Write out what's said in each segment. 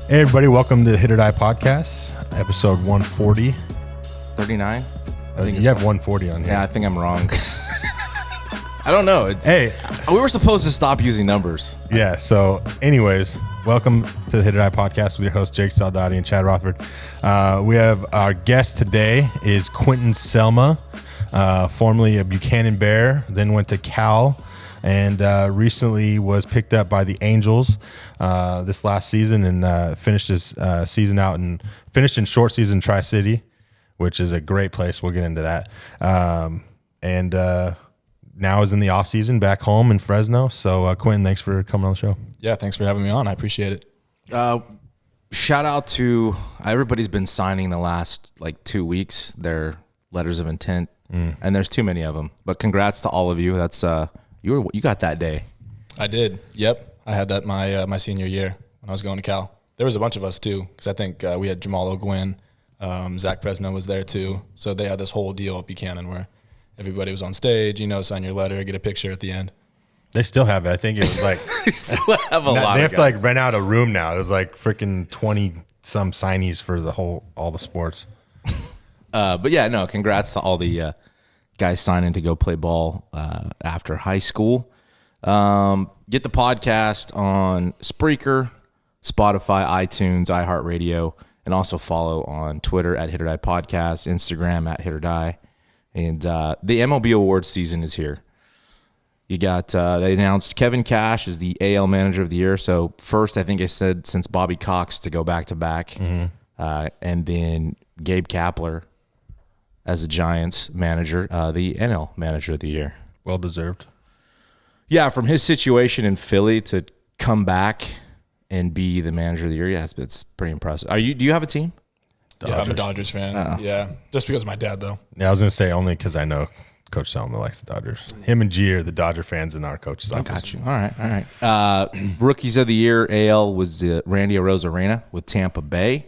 Hey everybody, welcome to the HIT.OR.DIE podcast, episode 140. 39? I think you have 140 on here. Yeah, I think I'm wrong. I don't know. We were supposed to stop using numbers. Yeah, so anyways, welcome to the HIT.OR.DIE podcast with your host Jake Saldati and Chad Rothford. We have our guest today is Quentin Selma, formerly a Buchanan Bear, then went to Cal, and recently was picked up by the Angels this last season and finished his season out and finished in short season Tri-City, which is a great place. We'll get into that. And now is in the off season back home in Fresno. So Quentin, thanks for coming on the show. Yeah, thanks for having me on. I appreciate it. Shout out to everybody's been signing the last 2 weeks their letters of intent, and there's too many of them. But congrats to all of you. That's you got that day. I did. Yep, I had that my senior year when I was going to Cal. There was a bunch of us too, because I think we had Jamal O'Gwin, Zach Presno was there too. So they had this whole deal at Buchanan where everybody was on stage, sign your letter, get a picture at the end. They still have it. I think it was like They still have a lot. They of have guys. to rent out a room now. There's freaking 20 some signees for all the sports. But yeah, no, congrats to all the guys signing to go play ball after high school. Get the podcast on Spreaker, Spotify, iTunes, iHeartRadio, and also follow on Twitter at HIT.OR.DIE Podcast, Instagram at HIT.OR.DIE. And the MLB awards season is here. You got, they announced Kevin Cash as the AL Manager of the Year. So first, I think I said since Bobby Cox to go back-to-back. And then Gabe Kapler as the Giants manager, the NL Manager of the Year. Well deserved. Yeah, from his situation in Philly to come back and be the Manager of the Year, yes, it's pretty impressive. Do you have a team? Dodgers. Yeah, I'm a Dodgers fan. Yeah, just because of my dad, though. Yeah, I was going to say only because I know Coach Selma likes the Dodgers. Him and G are the Dodger fans in our coach's office. I got you. All right. Rookies of the Year, AL, was Randy Arozarena with Tampa Bay,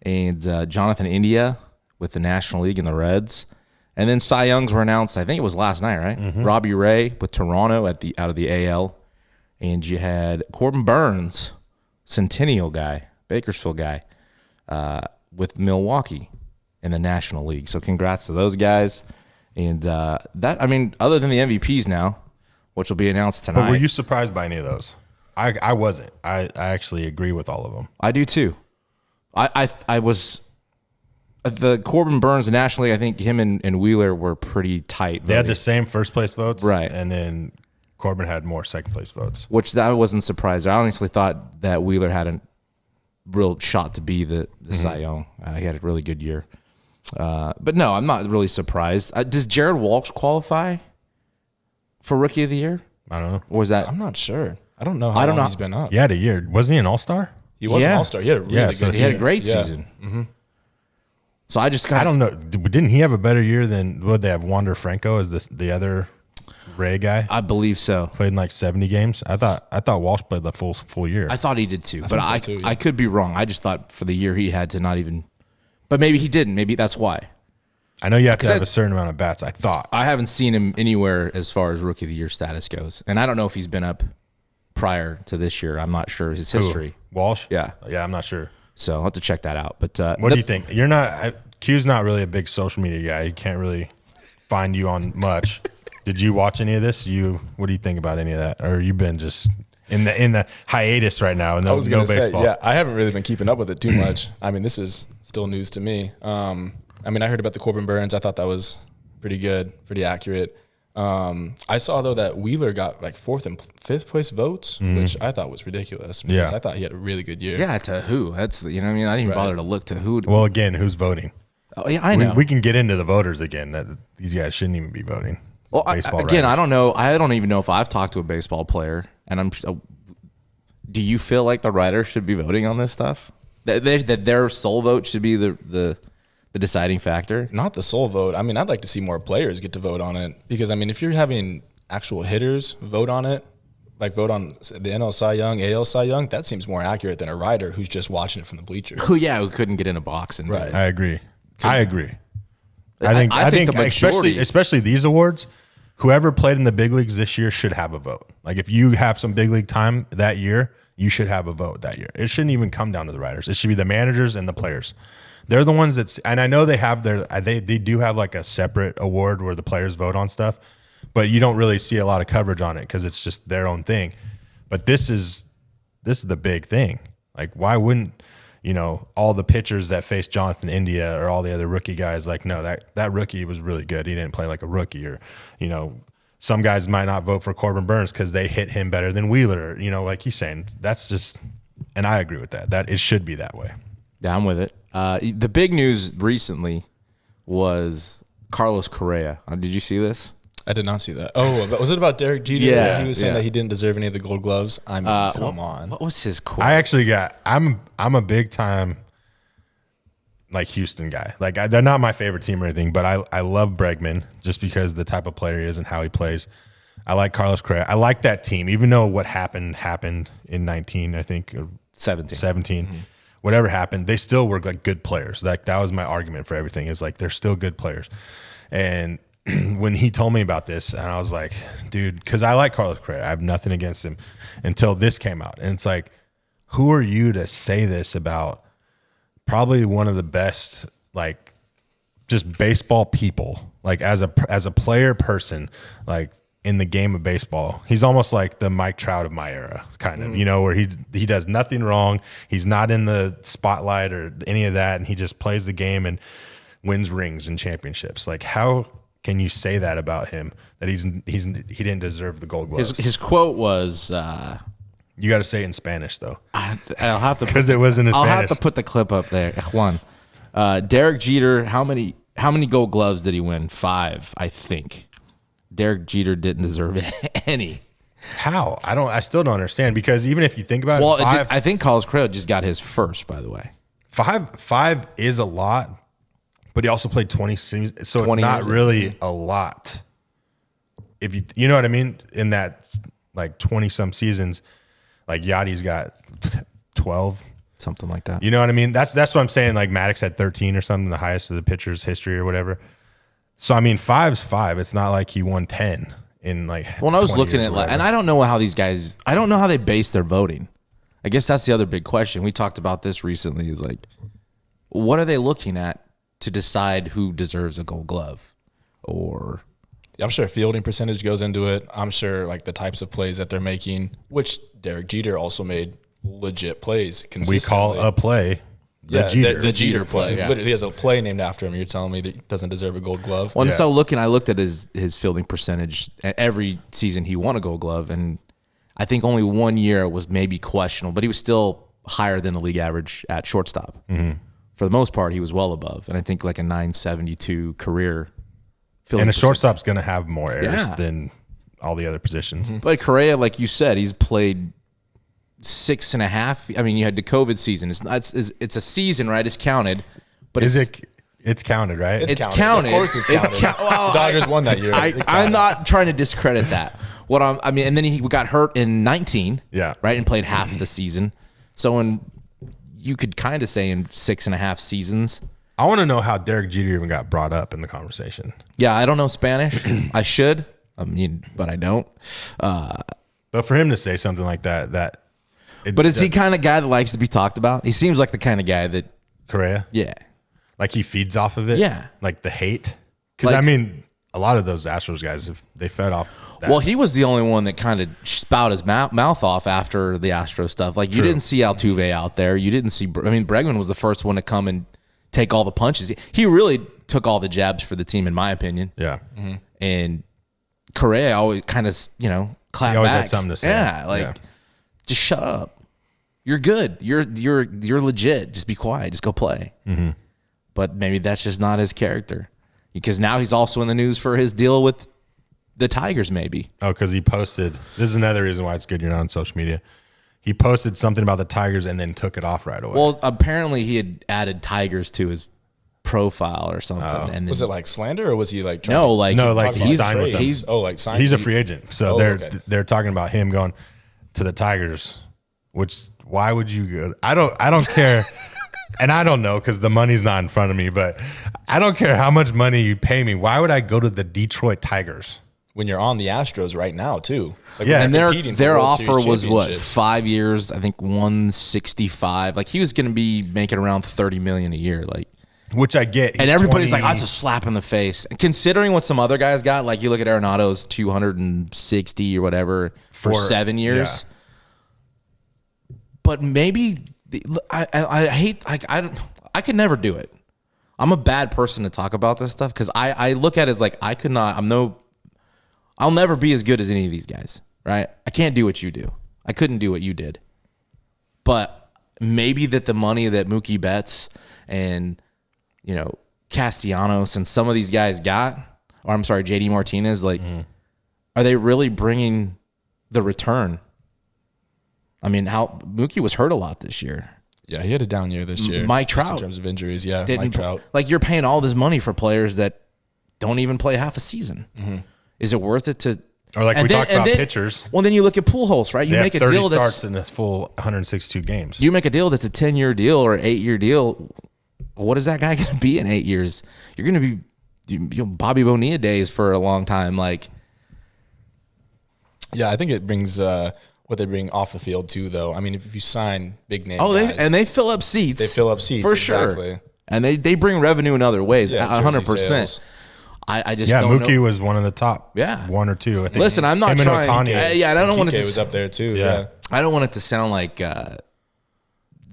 and Jonathan India with the National League and the Reds. And then Cy Youngs were announced, I think it was last night, right? Mm-hmm. Robbie Ray with Toronto out of the AL. And you had Corbin Burns, Centennial guy, Bakersfield guy, with Milwaukee in the National League. So congrats to those guys. And other than the MVPs now, which will be announced tonight. But were you surprised by any of those? I wasn't. I actually agree with all of them. I do too. I was the Corbin Burns National League. I think him and Wheeler were pretty tight. They had the same first place votes, right? And then Corbin had more second place votes, which that wasn't surprised. I honestly thought that Wheeler had a real shot to be the Cy Young. He had a really good year. But no, I'm not really surprised. Does Jared Walsh qualify for Rookie of the Year? I don't know. Or was that? I'm not sure. I don't know how long he's been up. He had a year. Wasn't he an all-star? He was an all-star. He had a really good year. He had a great season. Mm-hmm. So I just I don't know. Didn't he have a better year than what they have? Wander Franco as the other Ray guy. I believe so. Played in 70 games. I thought Walsh played the full year. I thought he did too, yeah. I could be wrong. I just thought for the year he had to not even. But maybe he didn't. Maybe that's why. I know you have to have a certain amount of bats. I thought. I haven't seen him anywhere as far as Rookie of the Year status goes, and I don't know if he's been up prior to this year. I'm not sure his history. Who? Walsh? Yeah, I'm not sure. So I'll have to check that out. But what do you think? You're not. Q's not really a big social media guy. He can't really find you on much. Did you watch any of this? What do you think about any of that? Or you've been just in the hiatus right now? And I was going to say, baseball? yeah, I haven't really been keeping up with it too much. I mean, this is still news to me. I heard about the Corbin Burns. I thought that was pretty good, pretty accurate. I saw, though, that Wheeler got fourth and fifth place votes, which I thought was ridiculous because I thought he had a really good year. Yeah, to who? That's I didn't even bother to look to who. Well, again, who's voting? Oh, yeah, I know. We can get into the voters again. That these guys shouldn't even be voting. Well, I don't know. I don't even know if I've talked to a baseball player, and do you feel like the writers should be voting on this stuff? That their sole vote should be the deciding factor? Not the sole vote. I'd like to see more players get to vote on it because, if you're having actual hitters vote on it, vote on the NL Cy Young, AL Cy Young, that seems more accurate than a writer who's just watching it from the bleachers. Who couldn't get in a box and I agree. I think the majority, especially these awards, whoever played in the big leagues this year should have a vote. Like if you have some big league time that year, you should have a vote that year. It shouldn't even come down to the writers. It should be the managers and the players. They're the ones that's, and I know they have they do have like a separate award where the players vote on stuff, but you don't really see a lot of coverage on it because it's just their own thing. But this is the big thing. Like, why wouldn't, all the pitchers that faced Jonathan India or all the other rookie guys, like, no, that rookie was really good. He didn't play like a rookie. Or, some guys might not vote for Corbin Burns because they hit him better than Wheeler. Like he's saying, that's just, and I agree with that. That it should be that way. Yeah, I'm with it. The big news recently was Carlos Correa. Did you see this? I did not see that. Oh, was it about Derek Jeter? Yeah, He was saying that he didn't deserve any of the Gold Gloves. I mean, come on. What was his quote? I actually I'm a big time like Houston guy. Like they're not my favorite team or anything, but I love Bregman just because the type of player he is and how he plays. I like Carlos Correa. I like that team, even though what happened in 19, I think, or 17. Mm-hmm. Whatever happened, they still were like good players. Like that was my argument for everything. Is like they're still good players. And when he told me about this, and I was like, dude, because I like Carlos Correa. I have nothing against him until this came out. And it's like, who are you to say this about probably one of the best, like, just baseball people, like as a player person, like in the game of baseball. He's almost like the Mike Trout of my era, kind of, where he does nothing wrong. He's not in the spotlight or any of that, and he just plays the game and wins rings and championships. Like, how can you say that about him, that he didn't deserve the Gold Gloves? His quote was, you got to say it in Spanish though. I'll have to because it wasn't in Spanish. I'll have to put the clip up there. Juan, Derek Jeter, how many Gold Gloves did he win? 5, I think. Derek Jeter didn't deserve any. How? I still don't understand, because even if you think about it, I think Carlos Correa just got his first, by the way. 5 is a lot, but he also played 20 seasons, so it's not really a lot. If you know what I mean, in that like 20 some seasons, like Yachty's got 12, something like that. You know what I mean? That's what I'm saying. Like Maddox had 13 or something, the highest of the pitcher's history or whatever. So I mean, 5's 5. It's not like he won 10 in like. Well, I was looking at and I don't know how these guys. I don't know how they base their voting. I guess that's the other big question. We talked about this recently. Is like, what are they looking at to decide who deserves a Gold Glove? Or I'm sure fielding percentage goes into it. I'm sure like the types of plays that they're making, which Derek Jeter also made legit plays consistently. We call a play. The Jeter play. Yeah. Literally, he has a play named after him. You're telling me that he doesn't deserve a Gold Glove? Well, so I looked at his fielding percentage. Every season he won a Gold Glove, and I think only one year was maybe questionable, but he was still higher than the league average at shortstop. Mm-hmm. For the most part, he was well above, and I think like a 972 career fielding. And a shortstop's going to have more errors than all the other positions. Mm-hmm. But Correa, like you said, he's played 6.5. I mean, you had the COVID season. It's a season, right? It's counted. But it's counted, right? It's counted. Of course it's counted. The Dodgers won that year. I'm not trying to discredit that. And then he got hurt in 19, right, and played half the season. So you could kind of say in 6.5 seasons. I want to know how Derek Jeter even got brought up in the conversation. Yeah, I don't know Spanish. I should. I mean, but I don't. But for him to say something like that. But is he kind of guy that likes to be talked about? He seems like the kind of guy that Correa. Yeah, like he feeds off of it. Yeah, like the hate. Because I mean, a lot of those Astros guys, they fed off that. Well, he was the only one that kind of spout his mouth off after the Astro stuff. Like, you didn't see Altuve out there. You didn't see. I mean, Bregman was the first one to come and take all the punches. He really took all the jabs for the team, in my opinion. Yeah. Mm-hmm. And Correa always kind of, clapped he always back. had something to say. Yeah, just shut up. You're good. You're legit. Just be quiet. Just go play. Mm-hmm. But maybe that's just not his character, because now he's also in the news for his deal with the Tigers. Maybe. Oh, because he posted. This is another reason why it's good you're not on social media. He posted something about the Tigers and then took it off right away. Well, apparently he had added Tigers to his profile or something. And then, was it like slander, or was he like he signed with them? He's a free agent, so they're talking about him going to the Tigers. Which, why would you go? I don't care, and I don't know because the money's not in front of me. But I don't care how much money you pay me. Why would I go to the Detroit Tigers? when you're on the Astros right now too. Like, Yeah, when And they're their competing for their World offer Series was what, championships. 5 years? I think 165. Like he was going to be making around $30 million a year. Like, Which I get. and He's everybody's 20 like, oh, that's a slap in the face. And considering what some other guys got, like you look at Arenado's 260 or whatever for 7 years. Yeah. But maybe I hate I could never do it. I'm a bad person to talk about this stuff because I look at it as like I'll never be as good as any of these guys, right? I can't do what you do. I couldn't do what you did. But maybe that the money that Mookie Betts and, you know, Castellanos and some of these guys got, or I'm sorry, JD Martinez, like, are they really bringing the return? I mean, Mookie was hurt a lot this year. Yeah, he had a down year this year. Mike just Trout in terms of injuries. Yeah, Didn't Mike Trout. Like, you're paying all this money for players that don't even play half a season. Is it worth it to? Or like we talked about pitchers. Well, then you look at Pujols, right? You They make a have 30 deal that's starts in a full 162 games. you make a deal that's a 10-year deal or an 8-year deal. What is that guy going to be in 8 years? You're going to be Bobby Bonilla days for a long time. Like, Yeah, I think it brings what they bring off the field too, though. I mean, if you sign big name, they fill up seats. They fill up seats for exactly. sure, and they bring revenue in other ways. Yeah, 100%. sales. I just Yeah, don't Mookie know. was one of the top. Yeah. One or two. I think. Listen, I'm not Him and trying. Ohtani. I don't want it Kike to. was up there too. Yeah. Yeah. I don't want it to sound like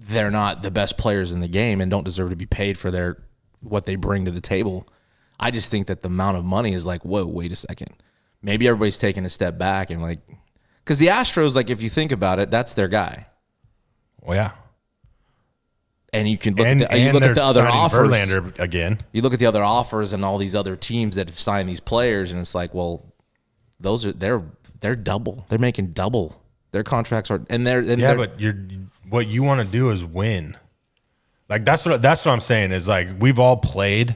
they're not the best players in the game and don't deserve to be paid for what they bring to the table. I just think that the amount of money is like, whoa, wait a second. Maybe everybody's taking a step back and like, because the Astros, like, if you think about it, that's their guy. Well, yeah. And you can look And at the, you look they're at the other signing offers. Verlander again. You look at the other offers and all these other teams that have signed these players, and it's like, well, they're double. They're making double. Their contracts are, But what you want to do is win. Like that's what I'm saying is like we've all played.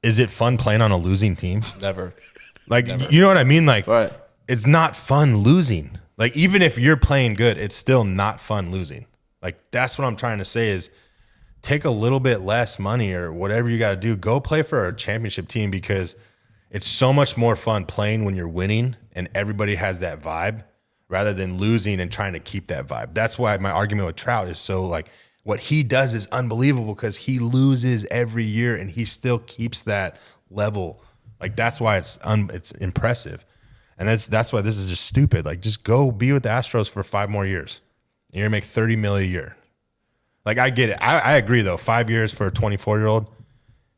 Is it fun playing on a losing team? Never. Like you know what I mean? Like Right. It's not fun losing. Like even if you're playing good, it's still not fun losing. Like that's what I'm trying to say is take a little bit less money or whatever you got to do. Go play for a championship team because it's so much more fun playing when you're winning and everybody has that vibe rather than losing and trying to keep that vibe. That's why my argument with Trout is so like what he does is unbelievable because he loses every year and he still keeps that level. Like that's why it's impressive. And that's why this is just stupid. Like just go be with the Astros for 5 more years. You're gonna make $30 million a year. Like I get it. I agree though. 5 years for a 24-year-old,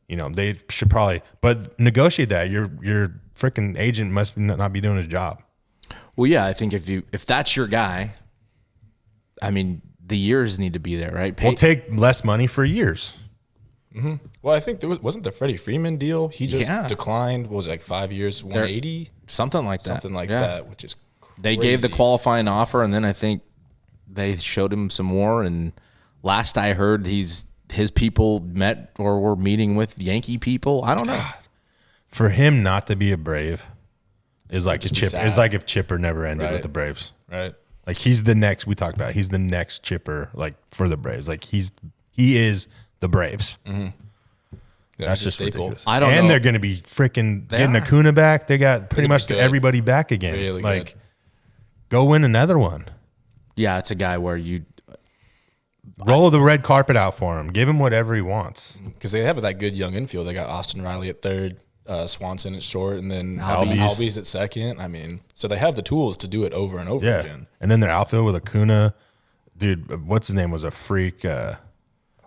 you know, they should probably but negotiate that. Your freaking agent must not be doing his job. Well, yeah, I think if that's your guy, I mean, the years need to be there, right? We'll take less money for years. Well, I think wasn't the Freddie Freeman deal. He just Yeah. declined. What was it, like 5 years, 180, something like that. something like Yeah. that, which is crazy. They gave the qualifying offer, and then I think they showed him some more. And last I heard, his people met or were meeting with Yankee people. I don't know. For him not to be a Brave is like Just be Chipper. sad. It's like if Chipper never ended Right. with the Braves. right. Like he's the next we talked about. He's the next Chipper, like for the Braves. Like he is the Braves. Yeah, That's he's a just staple. ridiculous. I don't and know. they're going to be freaking getting are. Acuna back. They got pretty gonna much be good. everybody back again. Really like, good. go win another one. Yeah, it's a guy where you Roll the red carpet out for him. Give him whatever he wants. Because they have that good young infield. They got Austin Riley at third, Swanson at short, and then Albies. Albies at second. I mean, so they have the tools to do it over and over Yeah. again. And then their outfield with Acuna. Dude, what's his name? Was a freak.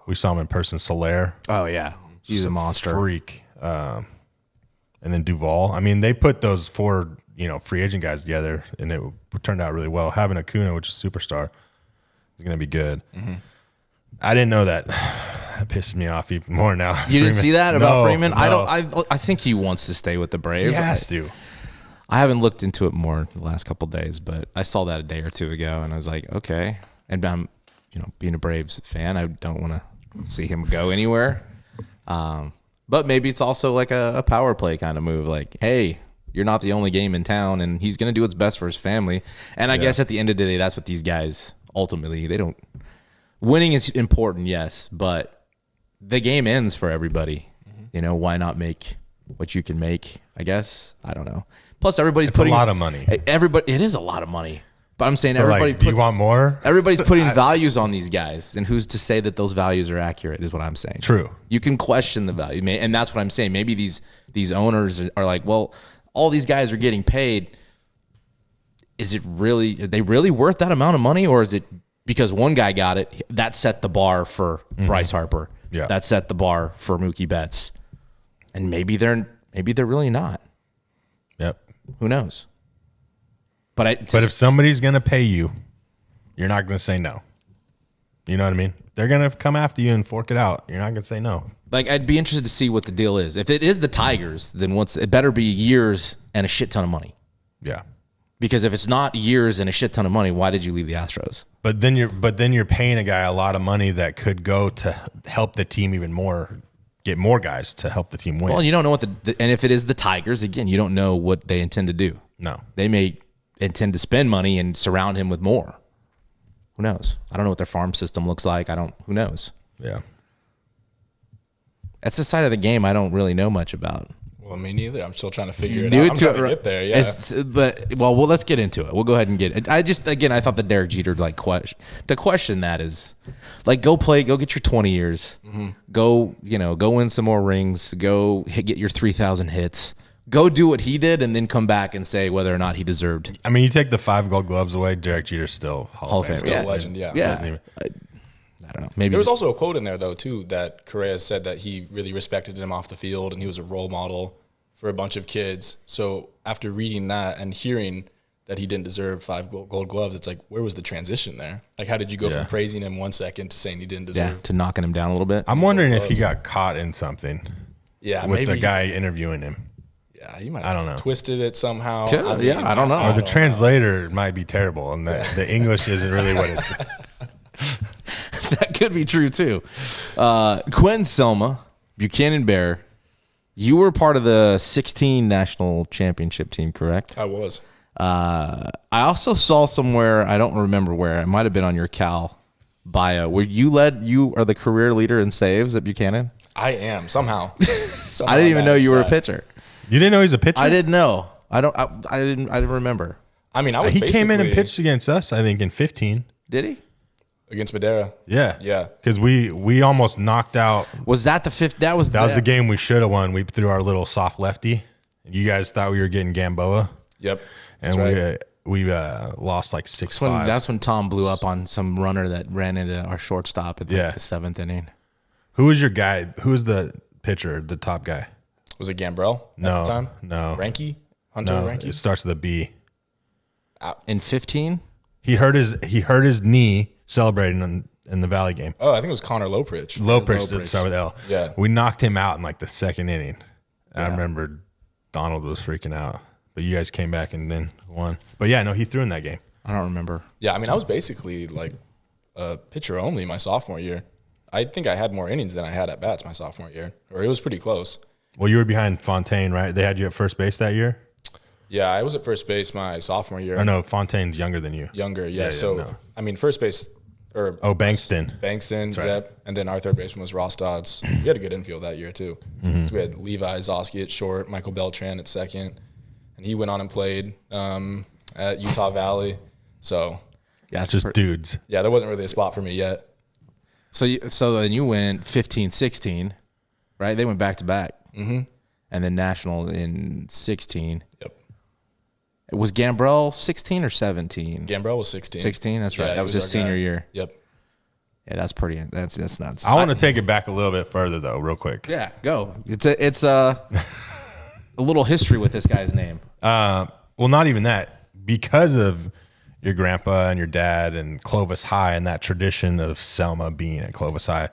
We saw him in person. Soler. Oh yeah, he's a monster. Freak. And then Duvall. I mean, they put those 4, free agent guys together, and it turned out really well. Having Acuna, which is a superstar, is going to be good. I didn't know that. That pisses me off even more now. You didn't see that about No, Freeman? no. I think he wants to stay with the He Braves. has to. I haven't looked into it more the last couple of days, but I saw that a day or two ago, and I was like, okay. And I'm, being a Braves fan, I don't want to see him go anywhere. But maybe it's also like a power play kind of move. Like, hey, you're not the only game in town, and he's going to do what's best for his family. And I guess at the end of the day, that's what these guys ultimately, they don't. Winning is important, yes, but the game ends for everybody. Why not make what you can make, I guess? I don't know. Plus, everybody's It's putting a lot of money. Everybody, it is a lot of money. But I'm saying So, everybody like, do you puts. want more? Everybody's putting values on these guys, and who's to say that those values are accurate? Is what I'm saying. True. You can question the value, and that's what I'm saying. Maybe these owners are like, well, all these guys are getting paid. Is it really? Are they really worth that amount of money, or is it because one guy got it that set the bar for Bryce Harper? Yeah. That set the bar for Mookie Betts, and maybe they're really not. Yep. Who knows? But if somebody's gonna pay you, you're not gonna say no. You know what I mean? They're gonna come after you and fork it out. You're not gonna say no. like, I'd be interested to see what the deal is. If it is the Tigers, then it better be years and a shit ton of money. Yeah. Because if it's not years and a shit ton of money, why did you leave the Astros? But then you're paying a guy a lot of money that could go to help the team even more, get more guys to help the team win. Well, you don't know what and if it is the Tigers, again, you don't know what they intend to do. No. They may intend to spend money and surround him with more. Who knows? I don't know what their farm system looks like. Who knows? Yeah. That's the side of the game I don't really know much about. Well, me neither. I'm still trying to figure it New out. I'm to trying it, to get there. Yeah. Well, let's get into it. We'll go ahead and get it. I thought the Derek Jeter to question that is like go get your 20 years, go win some more rings, get your 3,000 hits, go do what he did, and then come back and say whether or not he deserved. I mean, you take the 5 Gold Gloves away, Derek Jeter's still Hall of Fame. Still a legend. Yeah. Yeah. I don't know. Maybe There was also a quote in there, though, too, that Correa said that he really respected him off the field and he was a role model for a bunch of kids. So after reading that and hearing that he didn't deserve 5 gold gloves, it's like, where was the transition there? Like, how did you go from praising him 1 second to saying he didn't deserve to knocking him down a little bit. I'm wondering if he got caught in something. Yeah, with maybe the guy interviewing him. Yeah, he might I don't have know. twisted it somehow. I don't know. Or the translator might be terrible, and the English isn't really what it's. That could be true too. Quentin Selma, Buchanan Bear, you were part of the 16 national championship team, correct? I was. I also saw somewhere, I don't remember where, it might have been on your Cal bio, where you are the career leader in saves at Buchanan. I am somehow. I didn't even know you were a pitcher. You didn't know he's a pitcher? I didn't know. I didn't remember. I mean, I was He came in and basically pitched against us, I think, in 15. Did he? against Madera. Yeah. Yeah. Because we almost knocked out. Was that the fifth? That was the game we should have won. We threw our little soft lefty. You guys thought we were getting Gamboa. Yep. And we lost like 6-5. That's when Tom blew up on some runner that ran into our shortstop at the seventh inning. Who was your guy? Who was the pitcher, the top guy? Was it Gambrell at the time? No. Ranky? Hunter Ranky? It starts with a B. In 15? He hurt his knee celebrating in the Valley game. Oh, I think it was Connor Lopridge. Lopridge did start with L. Yeah. We knocked him out in like the second inning. I remember Donald was freaking out. But you guys came back and then won. But yeah, no, he threw in that game. I don't remember. Yeah, I mean, I was basically like a pitcher only my sophomore year. I think I had more innings than I had at bats my sophomore year, or it was pretty close. Well, you were behind Fontaine, right? They had you at first base that year? Yeah, I was at first base my sophomore year. Or no, Fontaine's younger than you. Younger, yeah. I mean, first base or Bankston. Bankston, right. yep. And then our third baseman was Ross Dodds. We had a good infield that year too. So we had Levi Zosky at short, Michael Beltran at second, and he went on and played at Utah Valley. So yeah, it's just dudes. Yeah, there wasn't really a spot for me yet. So then you went 15-16, right? They went back to back. Mm-hmm. And then national in 16. Yep. Was Gambrell 16 or 17? Gambrell was 16. 16, that's right. Yeah, that was his senior year. Yep. Yeah, that's nuts. I want to take it back a little bit further though, real quick. Yeah, go. It's a little history with this guy's name. Well, not even that. Because of your grandpa and your dad and Clovis High and that tradition of Selma being at Clovis High,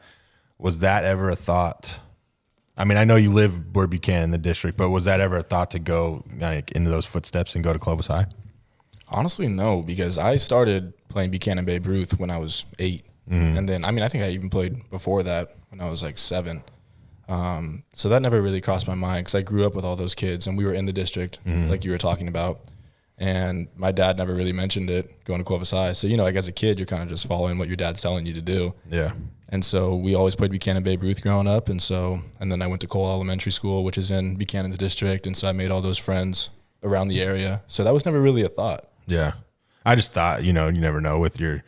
was that ever a thought? I mean, I know you live where Buchanan in the district, but was that ever a thought to go like into those footsteps and go to Clovis High? Honestly, no, because I started playing Buchanan Babe Ruth when I was 8. And then, I mean, I think I even played before that when I was like 7. So that never really crossed my mind because I grew up with all those kids and we were in the district like you were talking about. And my dad never really mentioned it going to Clovis High. So, like as a kid, you're kind of just following what your dad's telling you to do. Yeah. And so we always played Buchanan Babe Ruth growing up. And then I went to Cole Elementary School, which is in Buchanan's district. And so I made all those friends around the area. So that was never really a thought. Yeah. I just thought, you never know with your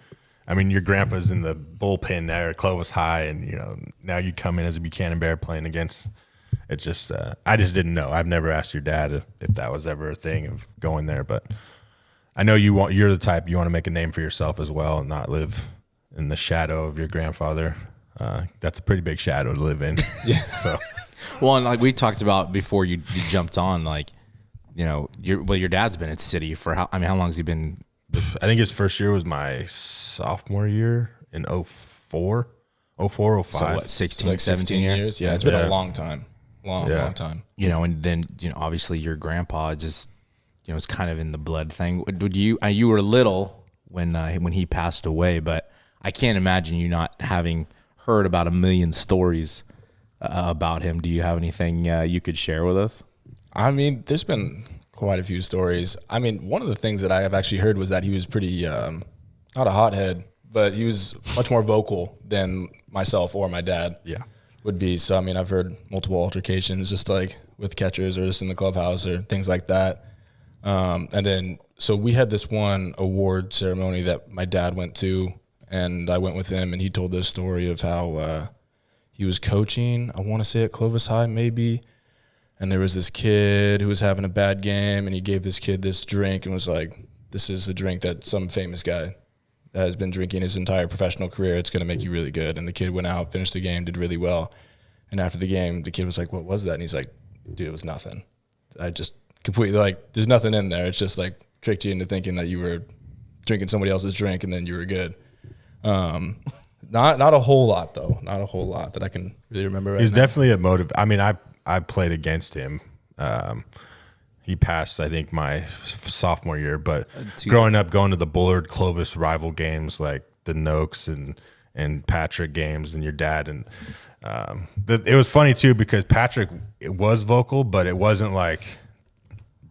grandpa's in the bullpen there at Clovis High, and, now you come in as a Buchanan Bear playing against. It's just, I just didn't know. I've never asked your dad if that was ever a thing of going there, but I know you're the type, you want to make a name for yourself as well and not live in the shadow of your grandfather. That's a pretty big shadow to live in. Yeah. So, well, and like we talked about before you jumped on, like, your dad's been at City for how long has he been? I think his first year was my sophomore year in 04, 05. So what, 16, like 17 years? Yeah, it's been a long time. Long time. And then, obviously your grandpa just, it's kind of in the blood thing. Would you were little when he passed away, but I can't imagine you not having heard about a million stories about him. Do you have anything you could share with us? I mean, there's been quite a few stories. I mean, one of the things that I have actually heard was that he was pretty, not a hothead, but he was much more vocal than myself or my dad would be. So, I mean, I've heard multiple altercations just like with catchers or just in the clubhouse or things like that. And then, so we had this one award ceremony that my dad went to, and I went with him, and he told this story of how he was coaching, I want to say at Clovis High maybe, and there was this kid who was having a bad game, and he gave this kid this drink and was like, this is a drink that some famous guy has been drinking his entire professional career. It's going to make you really good. And the kid went out, finished the game, did really well. And after the game, the kid was like, what was that? And he's like, dude, it was nothing. I just completely, like, there's nothing in there. It's just like tricked you into thinking that you were drinking somebody else's drink and then you were good. Not a whole lot though. Not a whole lot that I can really remember right now. He's definitely a motive. I mean, I played against him. He passed, I think, my sophomore year, but growing up, going to the Bullard Clovis rival games, like the Noakes and Patrick games and your dad. And it was funny too, because Patrick was vocal, but it wasn't like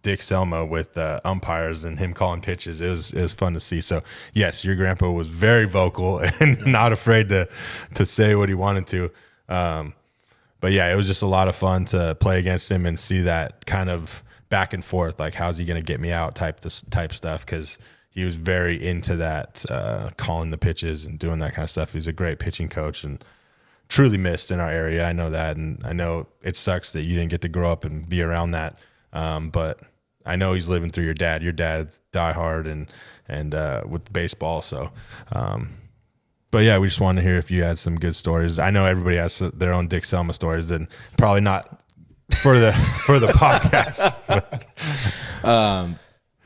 Dick Selma with umpires and him calling pitches. It was fun to see. So yes, your grandpa was very vocal and not afraid to say what he wanted to. But yeah, it was just a lot of fun to play against him and see that kind of back and forth, like how's he going to get me out type stuff, because he was very into that, calling the pitches and doing that kind of stuff. He's a great pitching coach and truly missed in our area. I know that, and I know it sucks that you didn't get to grow up and be around that, but I know he's living through your dad. Your dad's diehard and with baseball, so but yeah, we just wanted to hear if you had some good stories. I know everybody has their own Dick Selma stories, and probably not for the podcast.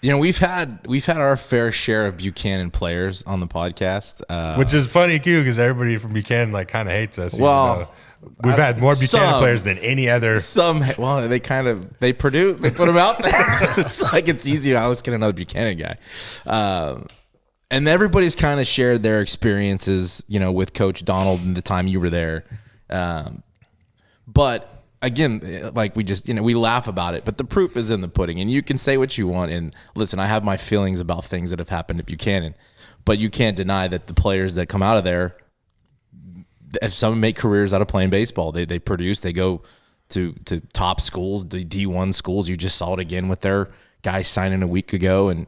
We've had our fair share of Buchanan players on the podcast, which is funny too, because everybody from Buchanan like kind of hates us. Well, we've had more Buchanan players than any other. They put them out there. It's like it's easy. I was getting another Buchanan guy. And everybody's kind of shared their experiences, with Coach Donald and the time you were there. But again, like we just, we laugh about it, but the proof is in the pudding, and you can say what you want. And listen, I have my feelings about things that have happened at Buchanan, but you can't deny that the players that come out of there, if some make careers out of playing baseball, they produce, they go to top schools, the D1 schools. You just saw it again with their guys signing a week ago. And,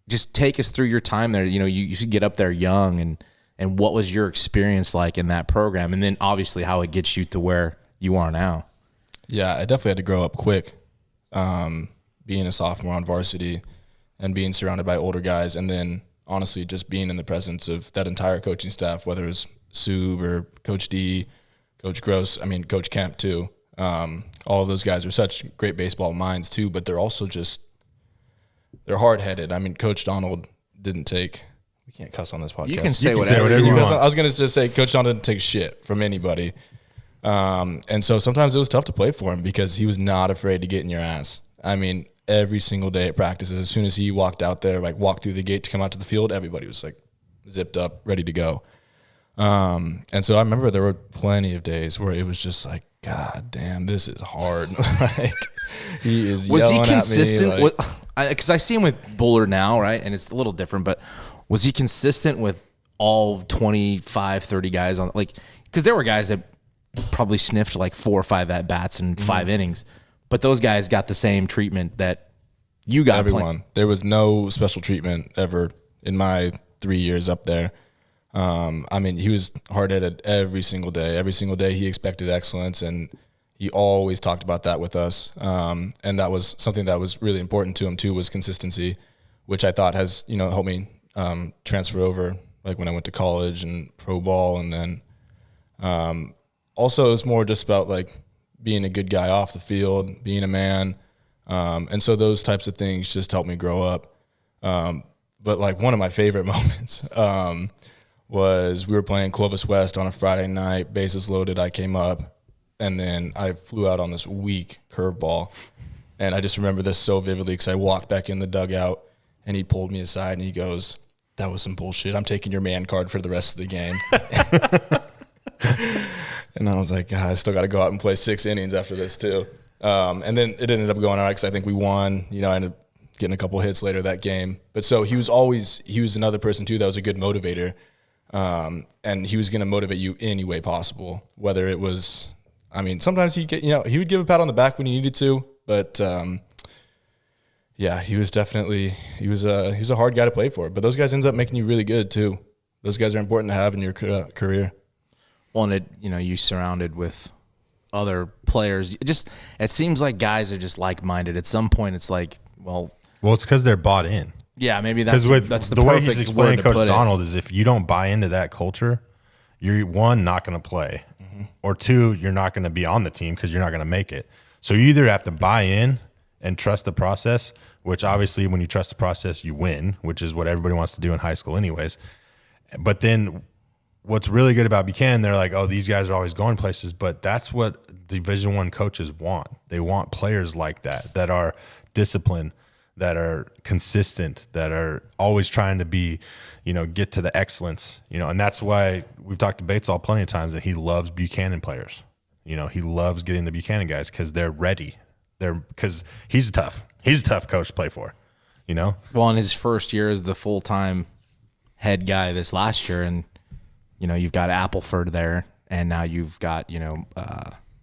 just take us through your time there. You should get up there young, and what was your experience like in that program? And then obviously how it gets you to where you are now. Yeah, I definitely had to grow up quick, being a sophomore on varsity and being surrounded by older guys. And then honestly, just being in the presence of that entire coaching staff, whether it was Sue or Coach D, Coach Gross, Coach Kemp too. All of those guys are such great baseball minds too, but they're also they're hard-headed. Coach Donald didn't take – we can't cuss on this podcast. You can say whatever you want. I was going to just say Coach Donald didn't take shit from anybody. And so sometimes it was tough to play for him because he was not afraid to get in your ass. Every single day at practices, as soon as he walked out there, walked through the gate to come out to the field, everybody was zipped up, ready to go. And so I remember there were plenty of days where it was just like, God damn, this is hard. He is yelling at me. Was he consistent? Because I see him with Bullard now, right? And it's a little different, but was he consistent with all 25, 30 guys because there were guys that probably sniffed 4 or 5 at-bats in 5 innings, But those guys got the same treatment that you got. Everyone. There was no special treatment ever in my 3 years up there. I mean, he was hard-headed every single day. Every single day he expected excellence, and he always talked about that with us. And that was something that was really important to him too, was consistency, which I thought has, helped me transfer over, like when I went to college and pro ball. And then also it's more just about like being a good guy off the field, being a man. And so those types of things just helped me grow up. But like one of my favorite moments was we were playing Clovis West on a Friday night, bases loaded. I came up, and then I flew out on this weak curveball. And I just remember this so vividly because I walked back in the dugout, and he pulled me aside, and he goes, "That was some bullshit. I'm taking your man card for the rest of the game." And I was like, God, I still got to go out and play 6 innings after this too. And then it ended up going all right because I think we won. I ended up getting a couple hits later that game. But so he was another person too that was a good motivator. And he was going to motivate you any way possible, whether it was, sometimes he would give a pat on the back when he needed to, but, yeah, he was a hard guy to play for, but those guys end up making you really good too. Those guys are important to have in your career. Well, and you surrounded with other players. It seems like guys are just like-minded. At some point, it's like, well, it's because they're bought in. Yeah, maybe that's the way perfect he's explaining word to Coach put Donald is if you don't buy into that culture, you're one, not going to play, or two, you're not going to be on the team because you're not going to make it. So you either have to buy in and trust the process, which obviously when you trust the process, you win, which is what everybody wants to do in high school anyways. But then what's really good about Buchanan, they're like, oh, these guys are always going places, but that's what Division I coaches want. They want players like that are disciplined, that are consistent, that are always trying to be, get to the excellence, and that's why we've talked to Bates all plenty of times that he loves Buchanan players. He loves getting the Buchanan guys because they're ready. Because he's a tough coach to play for, Well, in his first year as the full-time head guy this last year, and, you've got Appleford there, and now you've got,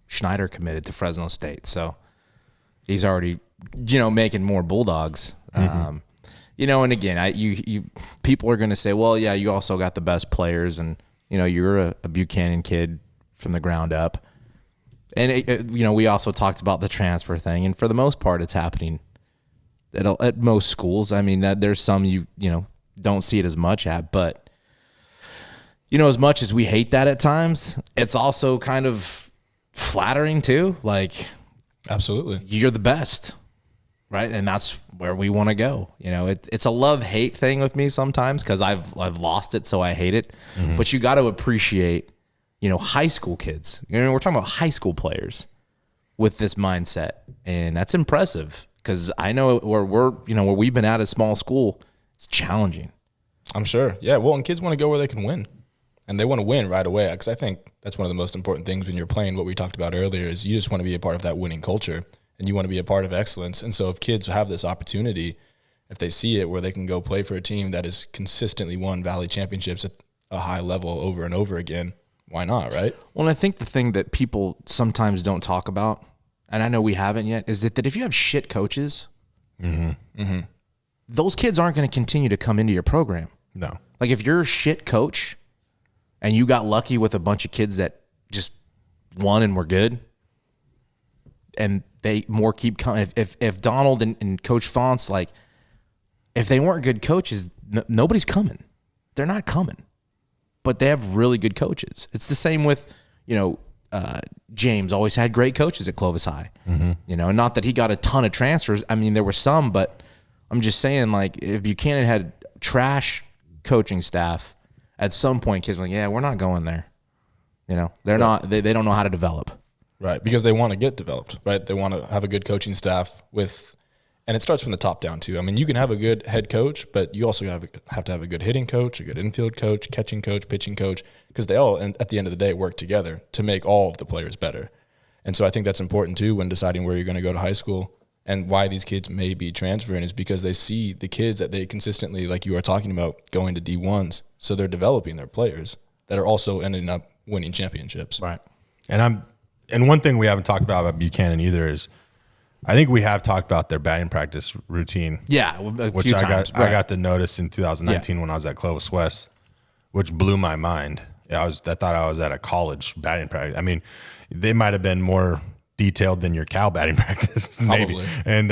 Schneider committed to Fresno State. So he's already, making more Bulldogs. And again, you people are going to say, well, yeah, you also got the best players, and you're a Buchanan kid from the ground up. And we also talked about the transfer thing, and for the most part, it's happening at most schools. That there's some you don't see it as much at, but as much as we hate that at times, it's also kind of flattering too. Like, absolutely, you're the best. Right, and that's where we want to go. It's a love-hate thing with me sometimes because I've lost it, so I hate it. Mm-hmm. But you got to appreciate, high school kids. We're talking about high school players with this mindset, and that's impressive because I know where we've been at a small school, it's challenging. I'm sure. Yeah. Well, and kids want to go where they can win, and they want to win right away because I think that's one of the most important things when you're playing. What we talked about earlier is you just want to be a part of that winning culture. And you want to be a part of excellence. And so if kids have this opportunity, if they see it where they can go play for a team that has consistently won Valley championships at a high level over and over again, why not, right? Well, and I think the thing that people sometimes don't talk about, and I know we haven't yet, is that if you have shit coaches, those kids aren't going to continue to come into your program. No. Like if you're a shit coach and you got lucky with a bunch of kids that just won and were good, and they more keep coming. If Donald and Coach Fonts, like, if they weren't good coaches, nobody's coming. They're not coming. But they have really good coaches. It's the same with, James always had great coaches at Clovis High. Mm-hmm. And not that he got a ton of transfers. There were some, but I'm just saying, like, if Buchanan had trash coaching staff, at some point kids were like, yeah, we're not going there. They're not. They don't know how to develop. Right, because they want to get developed, right? They want to have a good coaching staff and it starts from the top down too. You can have a good head coach, but you also have to have a good hitting coach, a good infield coach, catching coach, pitching coach, because they all, at the end of the day, work together to make all of the players better. And so I think that's important too when deciding where you're going to go to high school and why these kids may be transferring is because they see the kids that they consistently, like you are talking about, going to D1s. So they're developing their players that are also ending up winning championships. Right. And one thing we haven't talked about Buchanan either is I think we have talked about their batting practice routine. Yeah, which I got to notice in 2019 when I was at Clovis West, which blew my mind. I thought I was at a college batting practice. I mean, they might have been more detailed than your Cal batting practice, maybe. Probably. And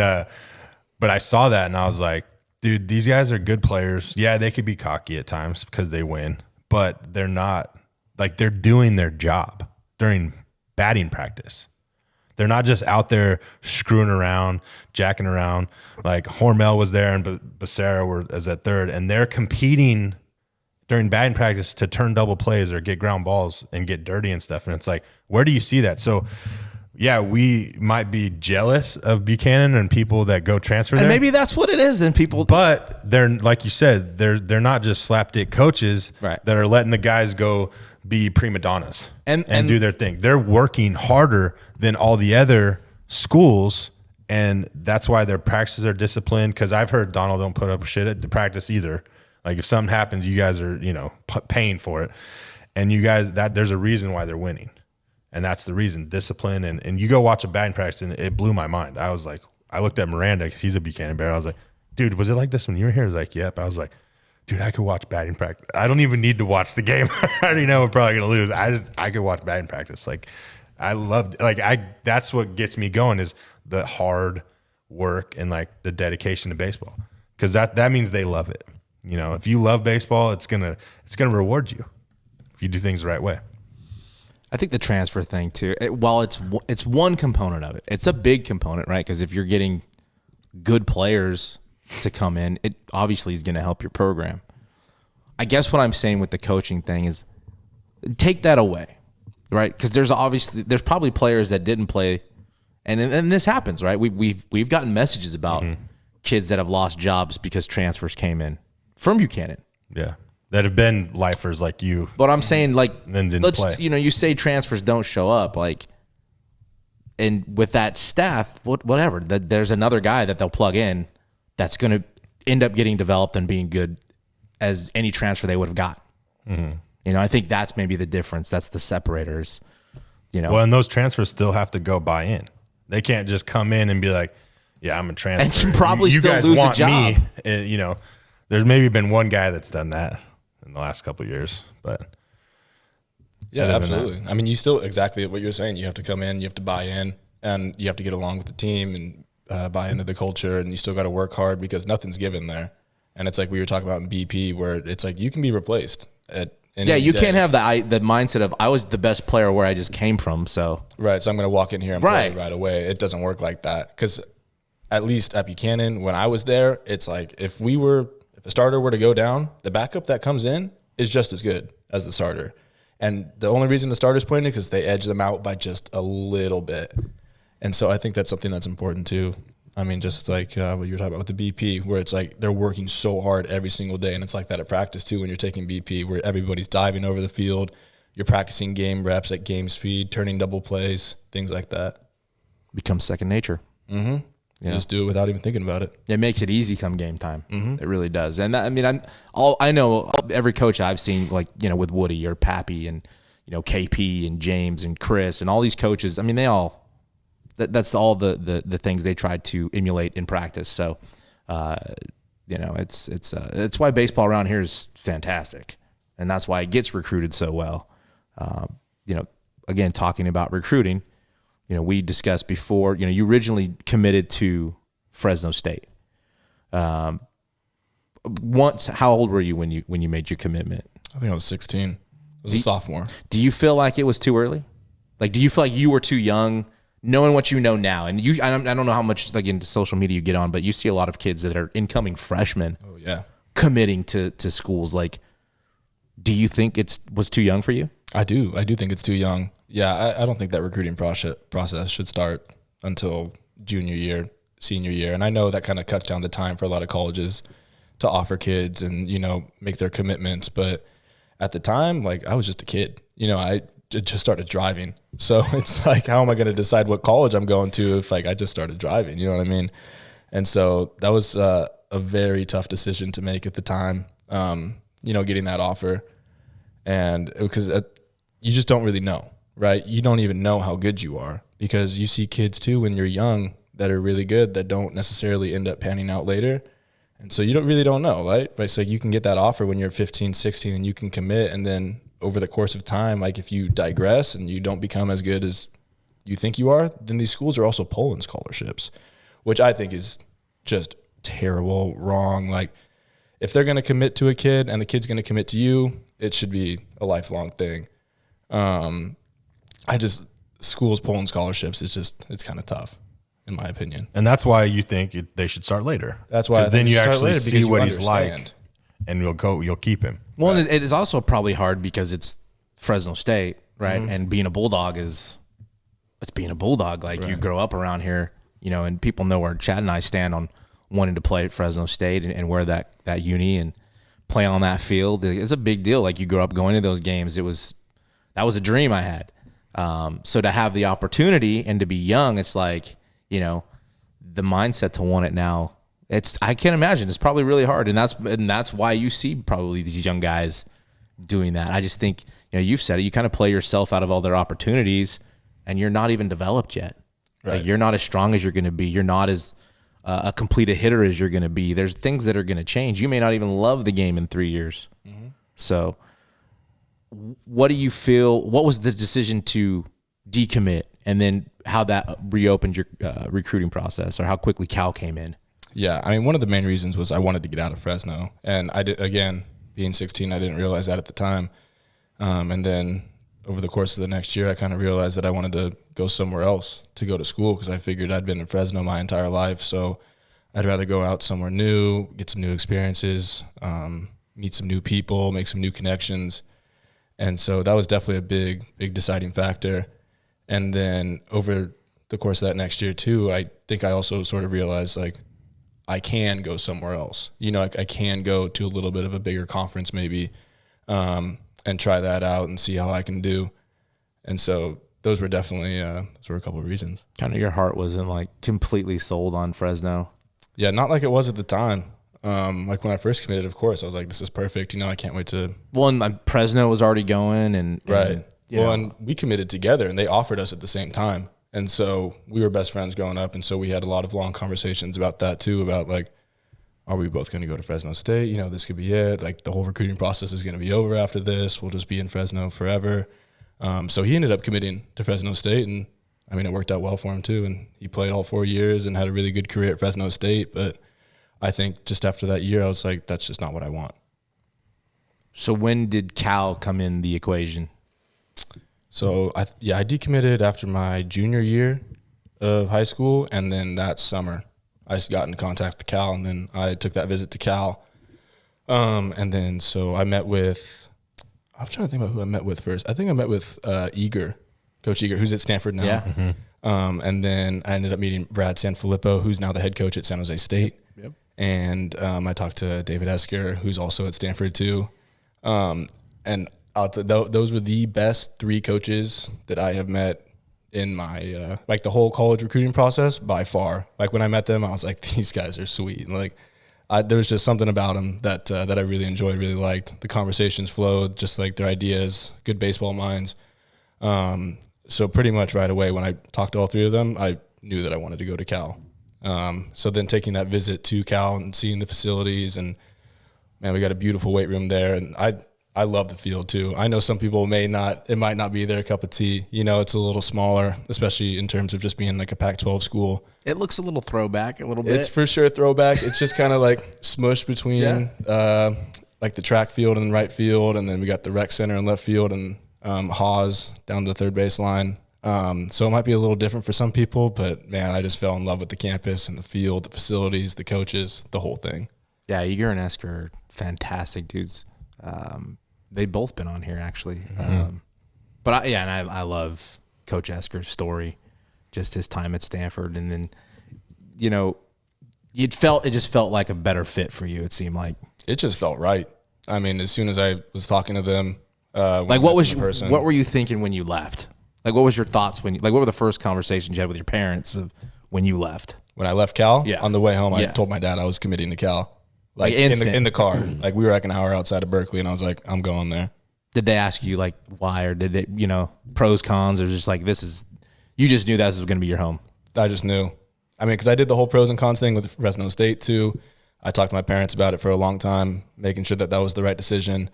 but I saw that and I was like, dude, these guys are good players. Yeah, they could be cocky at times because they win, but they're not like they're doing their job during batting practice. They're not just out there screwing around, jacking around. Like Hormel was there and Becerra was at third, and they're competing during batting practice to turn double plays or get ground balls and get dirty and stuff. And it's like, where do you see that? So, yeah, we might be jealous of Buchanan and people that go transfer there. And maybe that's what it is. And people, but they're like you said, they're not just slapdick coaches right. that are letting the guys go be prima donnas and do their thing. They're working harder than all the other schools, and that's why their practices are disciplined. Because I've heard Donald don't put up shit at the practice either. Like if something happens, you guys are paying for it, and you guys there's a reason why they're winning, and that's the reason discipline. And you go watch a batting practice, and it blew my mind. I was like, I looked at Miranda because he's a Buchanan Bear. I was like, dude, was it like this when you were here? He was like, yep. I was like, dude, I could watch batting practice. I don't even need to watch the game. I already know we're probably gonna lose. I could watch batting practice. Like I loved that's what gets me going is the hard work and like the dedication to baseball. Because that means they love it. If you love baseball, it's gonna reward you if you do things the right way. I think the transfer thing too, while it's one component of it, it's a big component, right? Because if you're getting good players to come in, it obviously is going to help your program. I guess what I'm saying with the coaching thing is take that away, right? Because there's probably players that didn't play, and this happens, right? We've gotten messages about kids that have lost jobs because transfers came in from Buchanan. Yeah, that have been lifers like you. But I'm saying then didn't play. You say transfers don't show up, and with that staff, whatever, there's another guy that they'll plug in that's going to end up getting developed and being good as any transfer they would have got. Mm-hmm. I think that's maybe the difference. That's the separators. Well, and those transfers still have to go buy in. They can't just come in and be like, "Yeah, I'm a transfer." And can probably you still guys lose want a job. Me. There's maybe been one guy that's done that in the last couple of years, but yeah, absolutely. I mean, you still exactly what you're saying. You have to come in, you have to buy in, and you have to get along with the team and buy into the culture, and you still got to work hard because nothing's given there. And it's like we were talking about in BP, where it's like you can be replaced at any you day. can't have the mindset of I was the best player where I just came from. So right, so I'm going to walk in here and play right away. It doesn't work like that, because at least at Buchanan, when I was there, it's like if a starter were to go down, the backup that comes in is just as good as the starter. And the only reason the starter's playing it because they edge them out by just a little bit. And so I think that's something that's important too. I mean, just like what you were talking about with the BP, where it's like they're working so hard every single day. And it's like that at practice too when you're taking BP, where everybody's diving over the field. You're practicing game reps at game speed, turning double plays, things like that. Becomes second nature. Mm-hmm. You just do it without even thinking about it. It makes it easy come game time. Mm-hmm. It really does. And I know every coach I've seen, with Woody or Pappy and, KP and James and Chris and all these coaches, I mean, they all, that's all the things they tried to emulate in practice. So, it's why baseball around here is fantastic. And that's why it gets recruited so well. Again, talking about recruiting, we discussed before, you originally committed to Fresno State. How old were you when you made your commitment? I think I was 16. I was a sophomore. Do you feel like it was too early? Like, do you feel like you were too young, knowing what you know now? And I don't know how much into social media you get on, but you see a lot of kids that are incoming freshmen. Oh yeah, committing to schools. Like, do you think was too young for you? I do think it's too young. Yeah, I don't think that recruiting process should start until junior year, senior year. And I know that kind of cuts down the time for a lot of colleges to offer kids and, make their commitments. But at the time, I was just a kid. I just started driving. So it's like, how am I going to decide what college I'm going to if I just started driving? You know what I mean? And so that was a very tough decision to make at the time, getting that offer. And because you just don't really know. Right? You don't even know how good you are because you see kids too when you're young that are really good that don't necessarily end up panning out later. And so you don't know, right? But so you can get that offer when you're 15, 16 and you can commit. And then over the course of time, like if you digress and you don't become as good as you think you are, then these schools are also pulling scholarships, which I think is just terrible, wrong. Like if they're going to commit to a kid and the kid's going to commit to you, it should be a lifelong thing. Schools pulling scholarships, it's kind of tough, in my opinion. And that's why you think they should start later. That's why. Then you actually see what he's understand. like, and you'll keep him. Well, right. It is also probably hard because it's Fresno State, right? Mm-hmm. And being a Bulldog it's being a Bulldog. Like you grow up around here, and people know where Chad and I stand on wanting to play at Fresno State and wear that uni and play on that field. It's a big deal. Like you grew up going to those games. That was a dream I had. So to have the opportunity and to be young, it's like, the mindset to want it now. I can't imagine. It's probably really hard, and that's why you see probably these young guys doing that. I just think you've said it. You kind of play yourself out of all their opportunities, and you're not even developed yet. Right. Like you're not as strong as you're going to be. You're not as a complete hitter as you're going to be. There's things that are going to change. You may not even love the game in 3 years. Mm-hmm. So, what do you feel? What was the decision to decommit, and then how that reopened your recruiting process, or how quickly Cal came in? Yeah, I mean, one of the main reasons was I wanted to get out of Fresno. And I did, again, being 16, I didn't realize that at the time. And then over the course of the next year, I kind of realized that I wanted to go somewhere else to go to school because I figured I'd been in Fresno my entire life. So I'd rather go out somewhere new, get some new experiences, meet some new people, make some new connections. And so that was definitely a big deciding factor. And then over the course of that next year too, I think I also sort of realized like, I can go somewhere else. I can go to a little bit of a bigger conference maybe and try that out and see how I can do. And so those were definitely a couple of reasons. Kind of your heart wasn't like completely sold on Fresno. Yeah, not like it was at the time. Like when I first committed, of course, I was like, this is perfect. I can't wait to. Well, and Fresno was already going and right. And we committed together and they offered us at the same time. And so we were best friends growing up. And so we had a lot of long conversations about that too, about like, are we both going to go to Fresno State? This could be it. Like the whole recruiting process is going to be over after this. We'll just be in Fresno forever. So he ended up committing to Fresno State. And I mean, it worked out well for him too. And he played all 4 years and had a really good career at Fresno State. But I think just after that year, I was like, that's just not what I want. So when did Cal come in the equation? So I decommitted after my junior year of high school, and then that summer I just got in contact with Cal, and then I took that visit to Cal. And then so I met with, I'm trying to think about who I met with first. I think I met with Coach Eager, who's at Stanford now. Yeah. Mm-hmm. And then I ended up meeting Brad Sanfilippo, who's now the head coach at San Jose State. Yep. And I talked to David Esker, who's also at Stanford too. And those were the best 3 coaches that I have met in my like the whole college recruiting process by far. Like when I met them, I was like, these guys are sweet. And like there was just something about them that I really enjoyed, really liked. The conversations flowed, just like their ideas, good baseball minds. So pretty much right away when I talked to all 3 of them, I knew that I wanted to go to Cal. So then taking that visit to Cal and seeing the facilities, and man, we got a beautiful weight room there, and I love the field too. I know some people it might not be their cup of tea. It's a little smaller, especially in terms of just being like a Pac-12 school. It looks a little throwback, a little bit. It's for sure a throwback. It's just kind of like smushed between like the track field and right field, and then we got the rec center and left field, and Haas down to the third baseline. So it might be a little different for some people, but man, I just fell in love with the campus and the field, the facilities, the coaches, the whole thing. Yeah, Eager and Esker are fantastic dudes. They've both been on here actually. Mm-hmm. But I love Coach Esker's story, just his time at Stanford. And then, it just felt like a better fit for you. It seemed like it just felt right. I mean, as soon as I was talking to them, what were you thinking when you left? Like, what was your thoughts what were the first conversations you had with your parents of when you left? When I left Cal? Yeah. On the way home, I told my dad I was committing to Cal. Like in the car. Like we were like an hour outside of Berkeley, and I was like, I'm going there. Did they ask you like why, or did it, pros, cons, or just like you just knew that this was going to be your home? I just knew. I mean, because I did the whole pros and cons thing with Fresno State too. I talked to my parents about it for a long time, making sure that was the right decision.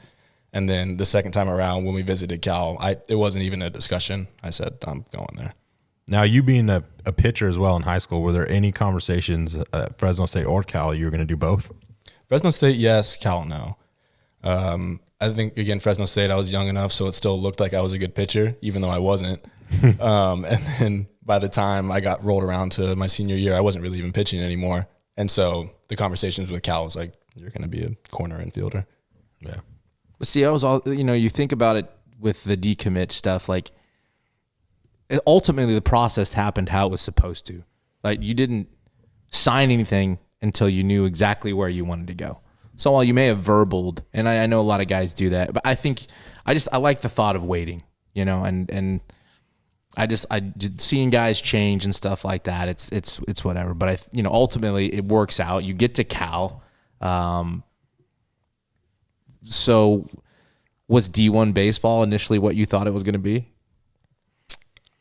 And then the second time around when we visited Cal, it wasn't even a discussion. I said, I'm going there. Now, you being a pitcher as well in high school, were there any conversations at Fresno State or Cal you were going to do both? Fresno State, yes. Cal, no. I think, again, Fresno State, I was young enough, so it still looked like I was a good pitcher, even though I wasn't. And then by the time I got rolled around to my senior year, I wasn't really even pitching anymore. And so the conversations with Cal was like, you're going to be a corner infielder. Yeah. But see, I was all, you think about it with the decommit stuff, like ultimately the process happened how it was supposed to. Like you didn't sign anything until you knew exactly where you wanted to go. So while you may have verbaled, and I know a lot of guys do that, but I think I like the thought of waiting, and I just seeing guys change and stuff like that. It's whatever. But ultimately it works out. You get to Cal. So was D1 baseball initially what you thought it was going to be?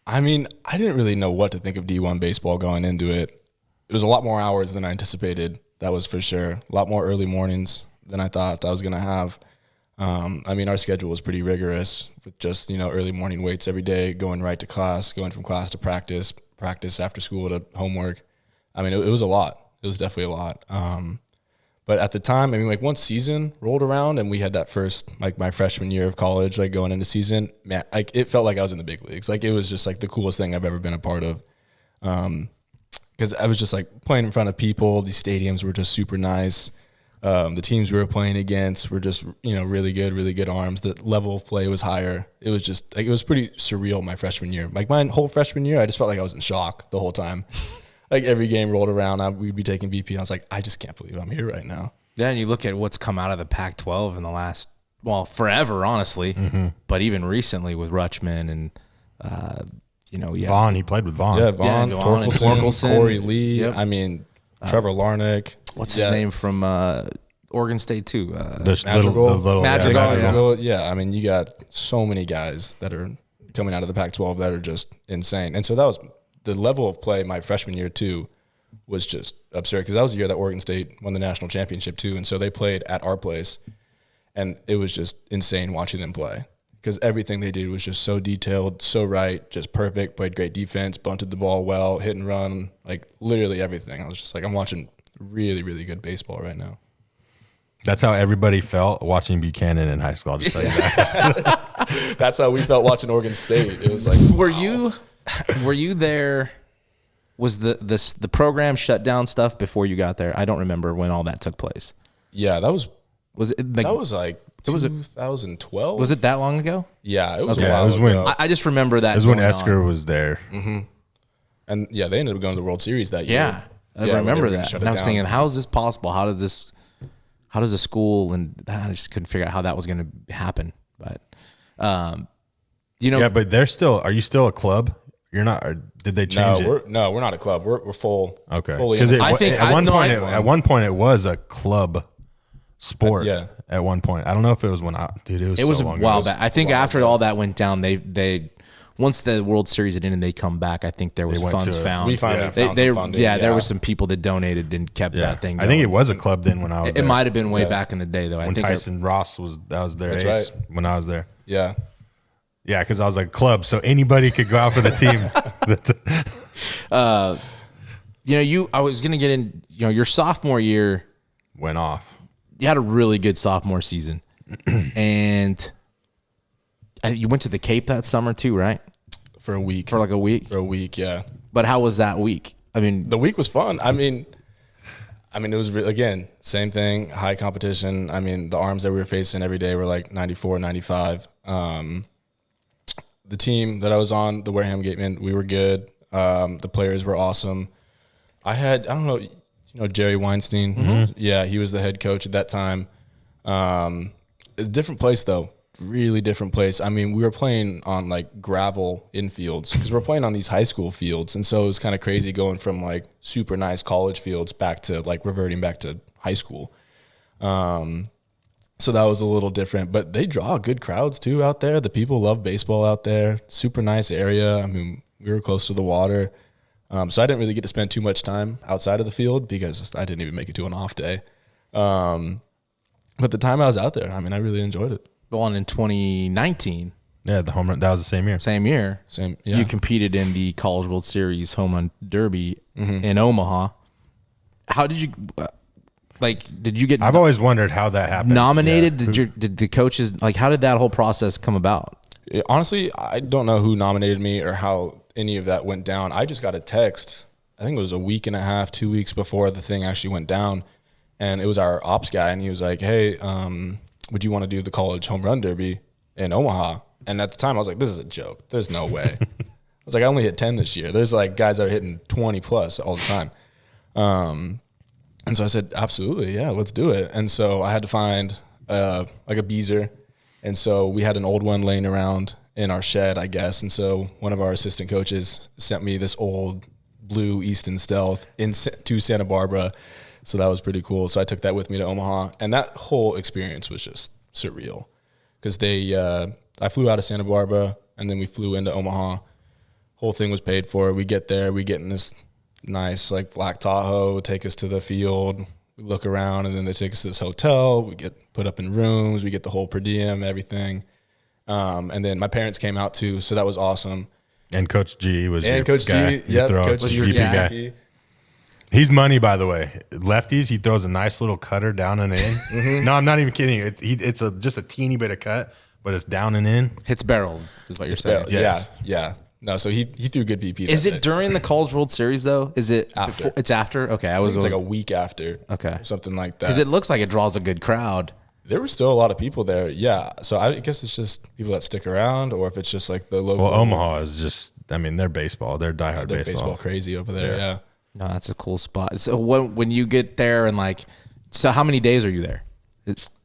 I mean, I didn't really know what to think of D1 baseball going into it. It was a lot more hours than I anticipated. That was for sure. A lot more early mornings than I thought I was going to have. I mean, our schedule was pretty rigorous with just, early morning weights every day, going right to class, going from class to practice after school to homework. I mean, it was a lot. It was definitely a lot. But at the time, I mean, like once season rolled around and we had that first, like my freshman year of college, like going into season, man, like it felt like I was in the big leagues. Like it was just like the coolest thing I've ever been a part of. Because I was just like playing in front of people. These stadiums were just super nice. The teams we were playing against were just, really good arms. The level of play was higher. It was just like, it was pretty surreal my freshman year. Like my whole freshman year, I just felt like I was in shock the whole time. Like every game rolled around, we'd be taking BP. And I was like, I just can't believe I'm here right now. Yeah, and you look at what's come out of the Pac-12 in the last, forever, honestly. Mm-hmm. But even recently with Rutschman and, Vaughn, he played with Vaughn. Yeah, Vaughn, Torkelson, Corey Lee. Yep. I mean, Trevor Larnick. What's his name from Oregon State too? Madrigal. Yeah, I mean, you got so many guys that are coming out of the Pac-12 that are just insane. And so that was the level of play my freshman year too was just absurd because that was the year that Oregon State won the national championship too. And so they played at our place and it was just insane watching them play because everything they did was just so detailed, so right, just perfect, played great defense, bunted the ball well, hit and run, like literally everything. I was just like, I'm watching really, really good baseball right now. That's how everybody felt watching Buchanan in high school. I'll just tell you that. That's how we felt watching Oregon State. It was like, Were you there? Was the program shut down stuff before you got there? I don't remember when all that took place. Yeah, that was it that was like 2012. Was it that long ago? Yeah, it was. Okay. A while ago. I just remember that. It was when Esker was there. Mm-hmm. And yeah, they ended up going to the World Series that year. Yeah, I remember that. And I was thinking, how is this possible? How does a school, and I just couldn't figure out how that was going to happen. But yeah, but they're still. Are you still a club? You're not. Or did they change it? We're not a club. We're full. Okay. Because at one point it was a club sport. Yeah. At one point, I don't know if it was when it was a while back. I think after all that went down, they once the World Series had ended, they come back. I think there was funds found. We finally found some funding. There were some people that donated and kept that thing going. I think it was a club then when I was there. It might have been way back in the day though. When Tyson Ross was their ace right. when I was there. Yeah. Yeah, because I was like club, so anybody could go out for the team. I was gonna get in. Your sophomore year went off. You had a really good sophomore season, and you went to the Cape that summer too, right? For a week. For like a week. For a week, yeah. But how was that week? I mean, the week was fun. I mean, it was again same thing, high competition. I mean, the arms that we were facing every day were like 94, 95. The team that I was on, the Wareham Gatemen, we were good. The players were awesome. I don't know, Jerry Weinstein. Mm-hmm. Yeah, he was the head coach at that time. A different place though, really different place. I mean, we were playing on like gravel infields because we're playing on these high school fields. And so it was kind of crazy going from like super nice college fields back to like reverting back to high school. So that was a little different, but they draw good crowds too out there. The people love baseball out there. Super nice area. I mean, we were close to the water. So I didn't really get to spend too much time outside of the field because I didn't even make it to an off day. But the time I was out there, I mean, I really enjoyed it. Going in 2019. Yeah, the home run, that was the same year. Same year. Same. Yeah. You competed in the College World Series Home Run Derby in Omaha. How did you, did you get I've always wondered how that happened. nominated? Yeah. Did the coaches, how did that whole process come about? Honestly, I don't know who nominated me or how any of that went down. I just got a text. I think it was a week and a half, 2 weeks before the thing actually went down. And it was our ops guy. And he was like, hey, would you want to do the College Home Run Derby in Omaha? And at the time I was like, this is a joke. There's no way. I was like, I only hit 10 this year. There's like guys that are hitting 20 plus all the time. And so I said, absolutely. Yeah, let's do it. And so I had to find like a Beezer. And so we had an old one laying around in our shed, I guess. And so one of our assistant coaches sent me this old blue Easton Stealth to Santa Barbara. So that was pretty cool. So I took that with me to Omaha. And that whole experience was just surreal because I flew out of Santa Barbara and then we flew into Omaha. Whole thing was paid for. We get there. We get in this nice like black Tahoe, take us to the field. We look around, and then they take us to this hotel. We get put up in rooms. We get the whole per diem, everything. And then my parents came out too, so that was awesome. And Coach G was and your Coach guy. G, yeah, Coach G was VP guy. He's money, by the way. Lefties, he throws a nice little cutter down and in. No, I'm not even kidding. It's just a teeny bit of cut, but it's down and in. Hits barrels, is what you're saying. Yes. Yeah. No, so he threw good BP. Is it during the College World Series though? Is it after? Before? It's after. Okay, It's like a week after. Okay, something like that. Because it looks like it draws a good crowd. There were still a lot of people there. Yeah, so I guess it's just people that stick around, or if it's just like the local. Well, Omaha is just. I mean, they're baseball. They're diehard they're baseball. baseball crazy over there. Yeah. No, that's a cool spot. So when you get there and so how many days are you there?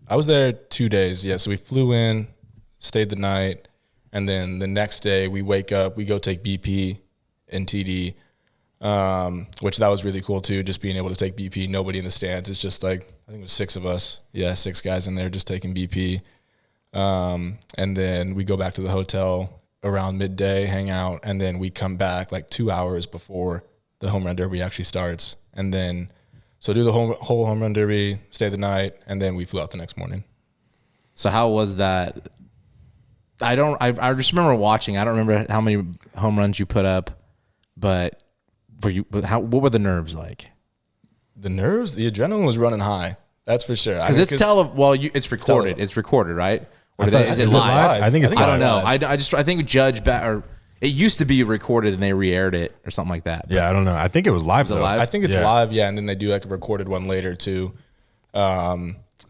I was there 2 days. Yeah, so we flew in, stayed the night. And then the next day we wake up, we go take BP and TD, which that was really cool too, just being able to take BP, nobody in the stands. It's just like, I think it was 6 of us. Yeah, 6 guys in there just taking BP. And then we go back to the hotel around midday, hang out, and then we come back like 2 hours before the home run derby actually starts. And then, so do the whole home run derby, stay the night, and then we flew out the next morning. So how was that? I just remember watching. I don't remember how many home runs you put up, but what were the nerves like? The nerves, the adrenaline was running high. That's for sure. Because it's recorded. It's recorded, right? Or is it live? I think it's live. I don't know. I think Judge it used to be recorded and they re-aired it or something like that. Yeah, I don't know. I think it was live. I think it's live. Yeah, and then they do like a recorded one later too.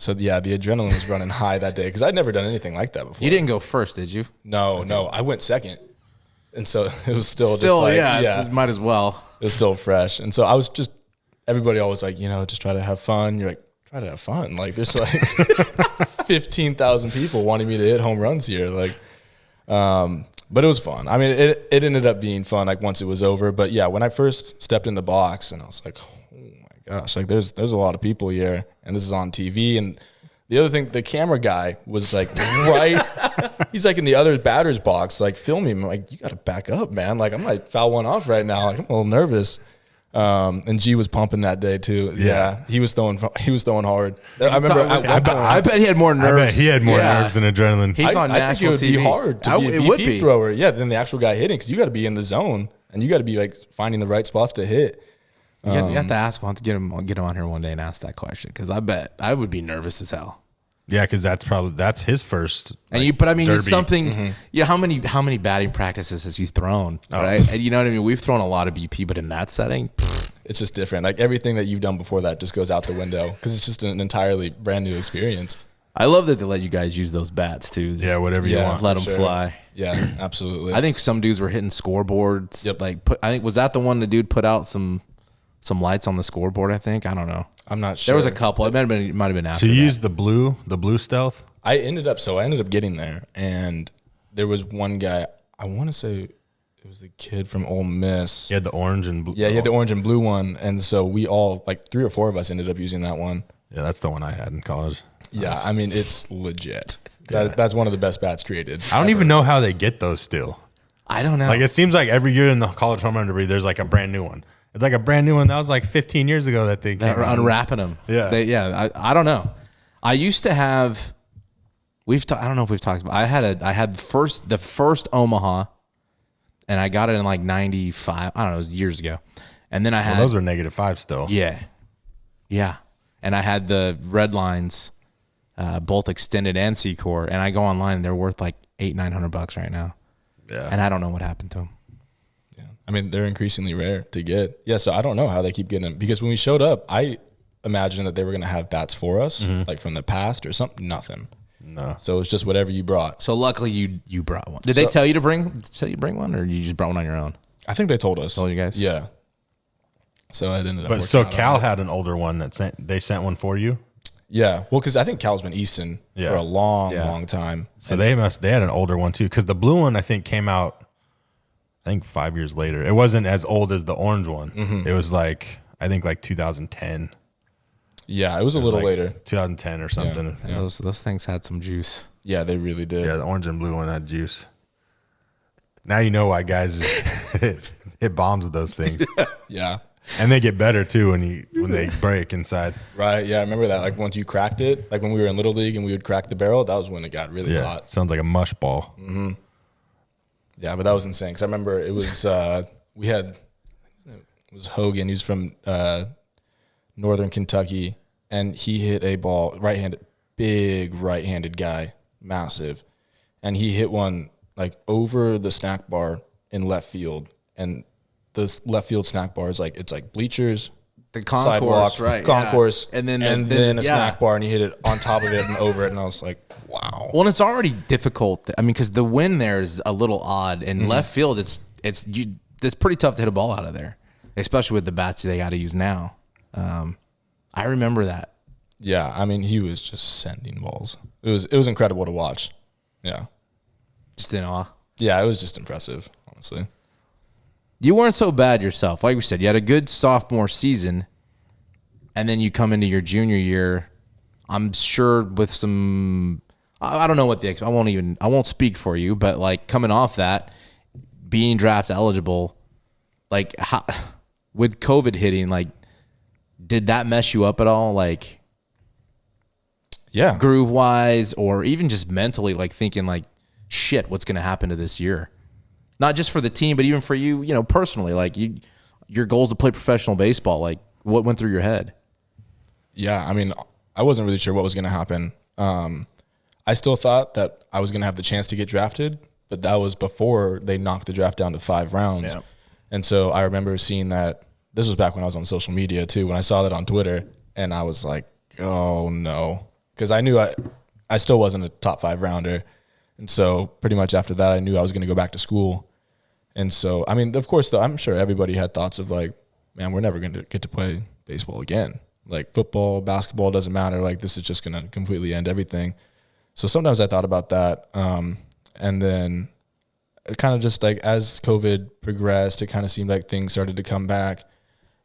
So yeah, the adrenaline was running high that day because I'd never done anything like that before. You didn't go first, did you? No, I went second, and so it was still just like, might as well. It was still fresh, and so I was just everybody always like, just try to have fun. You're like, try to have fun. Like there's like 15,000 people wanting me to hit home runs here, but it was fun. I mean, it ended up being fun like once it was over. But yeah, when I first stepped in the box, and I was like, gosh, like there's a lot of people here, and this is on TV. And the other thing, the camera guy was like he's like in the other batter's box, like filming. I'm like, you got to back up, man. Like I'm like foul one off right now. Like I'm a little nervous. And G was pumping that day too. Yeah, he was throwing hard. I remember. I bet he had more nerves. I bet he had more nerves than adrenaline. He's on national TV. It would be hard to be a BP thrower. Yeah, than the actual guy hitting because you got to be in the zone and you got to be like finding the right spots to hit. You have to ask. We'll have to get him on here one day and ask that question because I bet I would be nervous as hell. Yeah, because that's his first. But I mean, derby. It's something. Mm-hmm. Yeah, how many batting practices has he thrown? Oh. Right, and you know what I mean. We've thrown a lot of BP, but in that setting, it's just different. Like everything that you've done before that just goes out the window because it's just an entirely brand new experience. I love that they let you guys use those bats too. Whatever you want. Let them fly. Yeah, absolutely. I think some dudes were hitting scoreboards. Yep. I think was that the one the dude put out some lights on the scoreboard. I think I don't know. I'm not sure. There was a couple. It might have been after. So you used the blue stealth. I ended up getting there, and there was one guy. I want to say it was the kid from Ole Miss. He had the orange and blue. Yeah, he had the orange and blue one, and so we all like 3 or 4 of us ended up using that one. Yeah, that's the one I had in college. Yeah, I mean it's legit. That's one of the best bats created. I don't even know how they get those still. I don't know. Like it seems like every year in the college home run derby, there's like a brand new one. It's like a brand new one that was like 15 years ago that they They're unwrapping them. Yeah. I don't know. I used to have. I don't know if we've talked about. I had the first Omaha, and I got it in like 95. I don't know, it was years ago. And then I had those are -5 still. Yeah. And I had the red lines, both extended and C-Core, and I go online and they're worth like $800-900 right now. Yeah. And I don't know what happened to them. Yeah. I mean, they're increasingly rare to get. Yeah, so I don't know how they keep getting them. Because when we showed up, I imagined that they were going to have bats for us, like from the past or something. Nothing. No. So it was just whatever you brought. So luckily you brought one. Did they tell you to bring one, or you just brought one on your own? I think they told us. Told you guys? Yeah. So it ended up. But so Cal had an older one they sent one for you. Yeah. Well, because I think Cal's been Easton for a long time. So they had an older one too, because the blue one I think came out, I think 5 years later. It wasn't as old as the orange one. It was like I think like 2010. Yeah, it was a little later, 2010 or something. Yeah. Those things had some juice. Yeah, they really did. Yeah, the orange and blue one had juice. Now you know why guys just hit bombs with those things. Yeah. And they get better too when they break inside. Right. Yeah, I remember that. Like once you cracked it, like when we were in Little League and we would crack the barrel, that was when it got really hot. Sounds like a mush ball. Yeah, but that was insane. Because I remember it was it was Hogan. He was from Northern Kentucky, and he hit a ball right-handed, big right-handed guy, massive, and he hit one like over the snack bar in left field, and the left field snack bar is like it's like bleachers, The concourse, sidewalk, right? concourse, yeah. and then a snack bar, and he hit it on top of it and over it, and I was like, wow. Well, it's already difficult. I mean, because the wind there is a little odd. In left field, it's pretty tough to hit a ball out of there, especially with the bats they got to use now. I remember that. Yeah, I mean, he was just sending balls. It was incredible to watch. Yeah, Just in awe. yeah, it was just impressive, honestly. You weren't so bad yourself. Like we said, you had a good sophomore season, and then you come into your junior year, I'm sure with some, I don't know what I won't speak for you, but like coming off that, being draft eligible, like how, with COVID hitting, like did that mess you up at all? Like Yeah, groove wise, or even just mentally, like thinking like, shit, what's going to happen to this year? Not just for the team, but even for you, personally, like your goal is to play professional baseball. Like what went through your head? Yeah, I mean, I wasn't really sure what was going to happen. I still thought that I was going to have the chance to get drafted, but that was before they knocked the draft down to 5 rounds. Yeah. And so I remember seeing that. This was back when I was on social media too, when I saw that on Twitter, and I was like, oh no, because I knew I still wasn't a top 5 rounder. And so pretty much after that, I knew I was going to go back to school. And so, I mean, of course, though, I'm sure everybody had thoughts of like, man, we're never going to get to play baseball again. Like football, basketball, doesn't matter. Like this is just going to completely end everything. So sometimes I thought about that. And then it kind of just like as COVID progressed, it kind of seemed like things started to come back.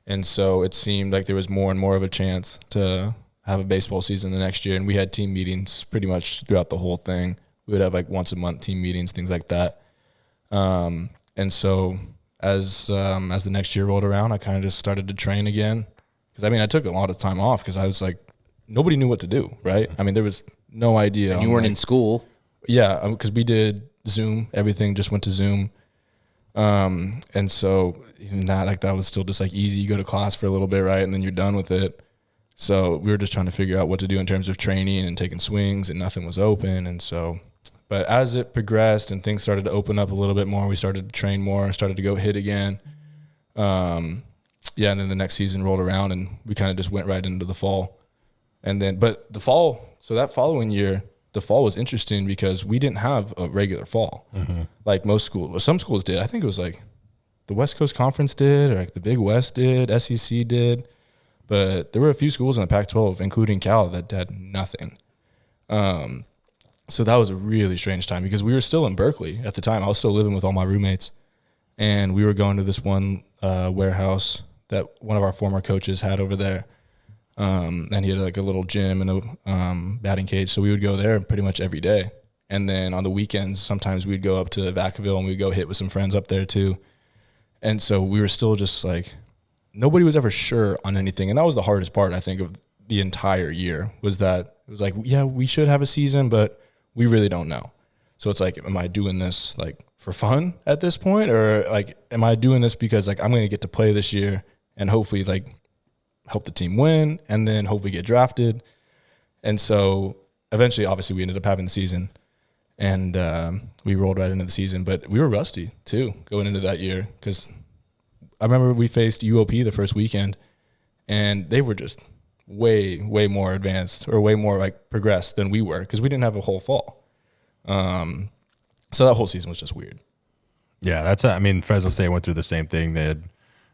And so it seemed like there was more and more of a chance to have a baseball season the next year. And we had team meetings pretty much throughout the whole thing. We would have like once a month team meetings, things like that. And so as the next year rolled around, I kind of just started to train again. Because, I mean, I took a lot of time off because I was like, nobody knew what to do, right? I mean, there was no idea. And you weren't in school. Yeah, because we did Zoom. Everything just went to Zoom. And so even that was still just like easy. You go to class for a little bit, right? And then you're done with it. So we were just trying to figure out what to do in terms of training and taking swings, and nothing was open. And so, but as it progressed and things started to open up a little bit more, we started to train more, started to go hit again. Yeah, and then the next season rolled around, and we kind of just went right into the fall. And then, but the fall, so that following year, the fall was interesting because we didn't have a regular fall like most schools. Well, some schools did. I think it was like the West Coast Conference did, or like the Big West did, SEC did. But there were a few schools in the Pac-12, including Cal, that had nothing. So that was a really strange time because we were still in Berkeley at the time. I was still living with all my roommates, and we were going to this one warehouse that one of our former coaches had over there. And he had like a little gym and a batting cage. So we would go there pretty much every day. And then on the weekends, sometimes we'd go up to Vacaville and we'd go hit with some friends up there too. And so we were still just like, nobody was ever sure on anything. And that was the hardest part, I think, of the entire year, was that it was like, yeah, we should have a season, but we really don't know. So it's like, am I doing this like for fun at this point? Or like, am I doing this because like I'm going to get to play this year and hopefully like help the team win and then hopefully get drafted? And so eventually, obviously, we ended up having the season and we rolled right into the season. But we were rusty too going into that year, because I remember we faced UOP the first weekend and they were just way more advanced or way more like progressed than we were, because we didn't have a whole fall. So that whole season was just weird. Yeah, I mean, Fresno State went through the same thing. They had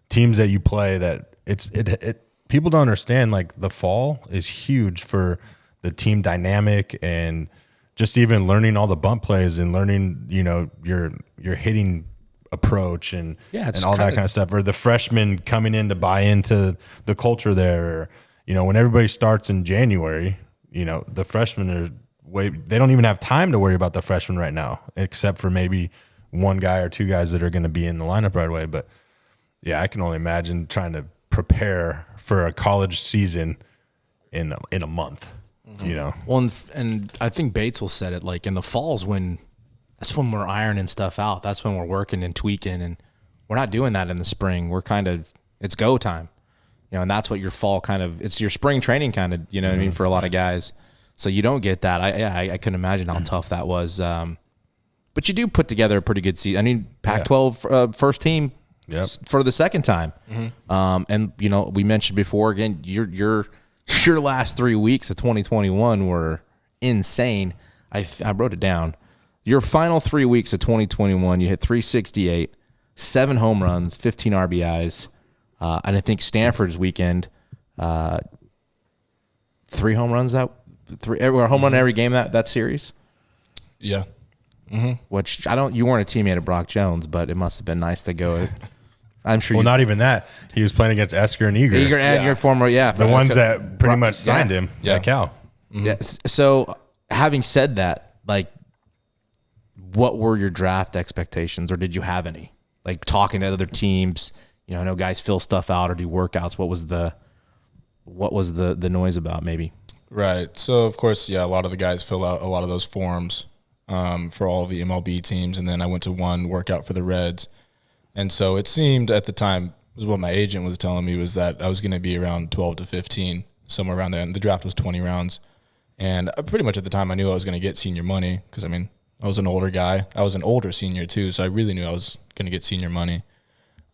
teams that you play that people don't understand, like the fall is huge for the team dynamic and just even learning all the bump plays and learning, your hitting approach and all that kind of stuff. Or the freshmen coming in to buy into the culture there. Or, when everybody starts in January, the freshmen they don't even have time to worry about the freshmen right now, except for maybe one guy or two guys that are going to be in the lineup right away. But yeah, I can only imagine trying to prepare for a college season in a month. Well, and I think Batesville said it, like in the falls that's when we're ironing stuff out. That's when we're working and tweaking, and we're not doing that in the spring. We're it's go time, and that's what your fall it's your spring training what I mean, for a lot of guys. So you don't get that. I couldn't imagine how tough that was. But you do put together a pretty good season. I mean, Pac-12 first team for the second time. And we mentioned before, again, your last 3 weeks of 2021 were insane. I wrote it down. Your final 3 weeks of 2021, you hit 368, 7 home runs, 15 RBIs, and I think Stanford's weekend, 3 home runs a home run every game that series. Yeah. Which you weren't a teammate of Brock Jones, but it must have been nice to go. I'm sure. Well, not even that. He was playing against Esker and Eager. Eager and your former, the ones that pretty much signed him at Cal. Yeah. So having said that, like, what were your draft expectations, or did you have any? Like talking to other teams, I know guys fill stuff out or do workouts. What was the noise about, maybe? Right. So of course, a lot of the guys fill out a lot of those forms for all the MLB teams, and then I went to one workout for the Reds. And so it seemed at the time, was what my agent was telling me, was that I was going to be around 12 to 15, somewhere around there. And the draft was 20 rounds. And pretty much at the time I knew I was going to get senior money, because, I mean, I was an older guy. I was an older senior too, so I really knew I was going to get senior money.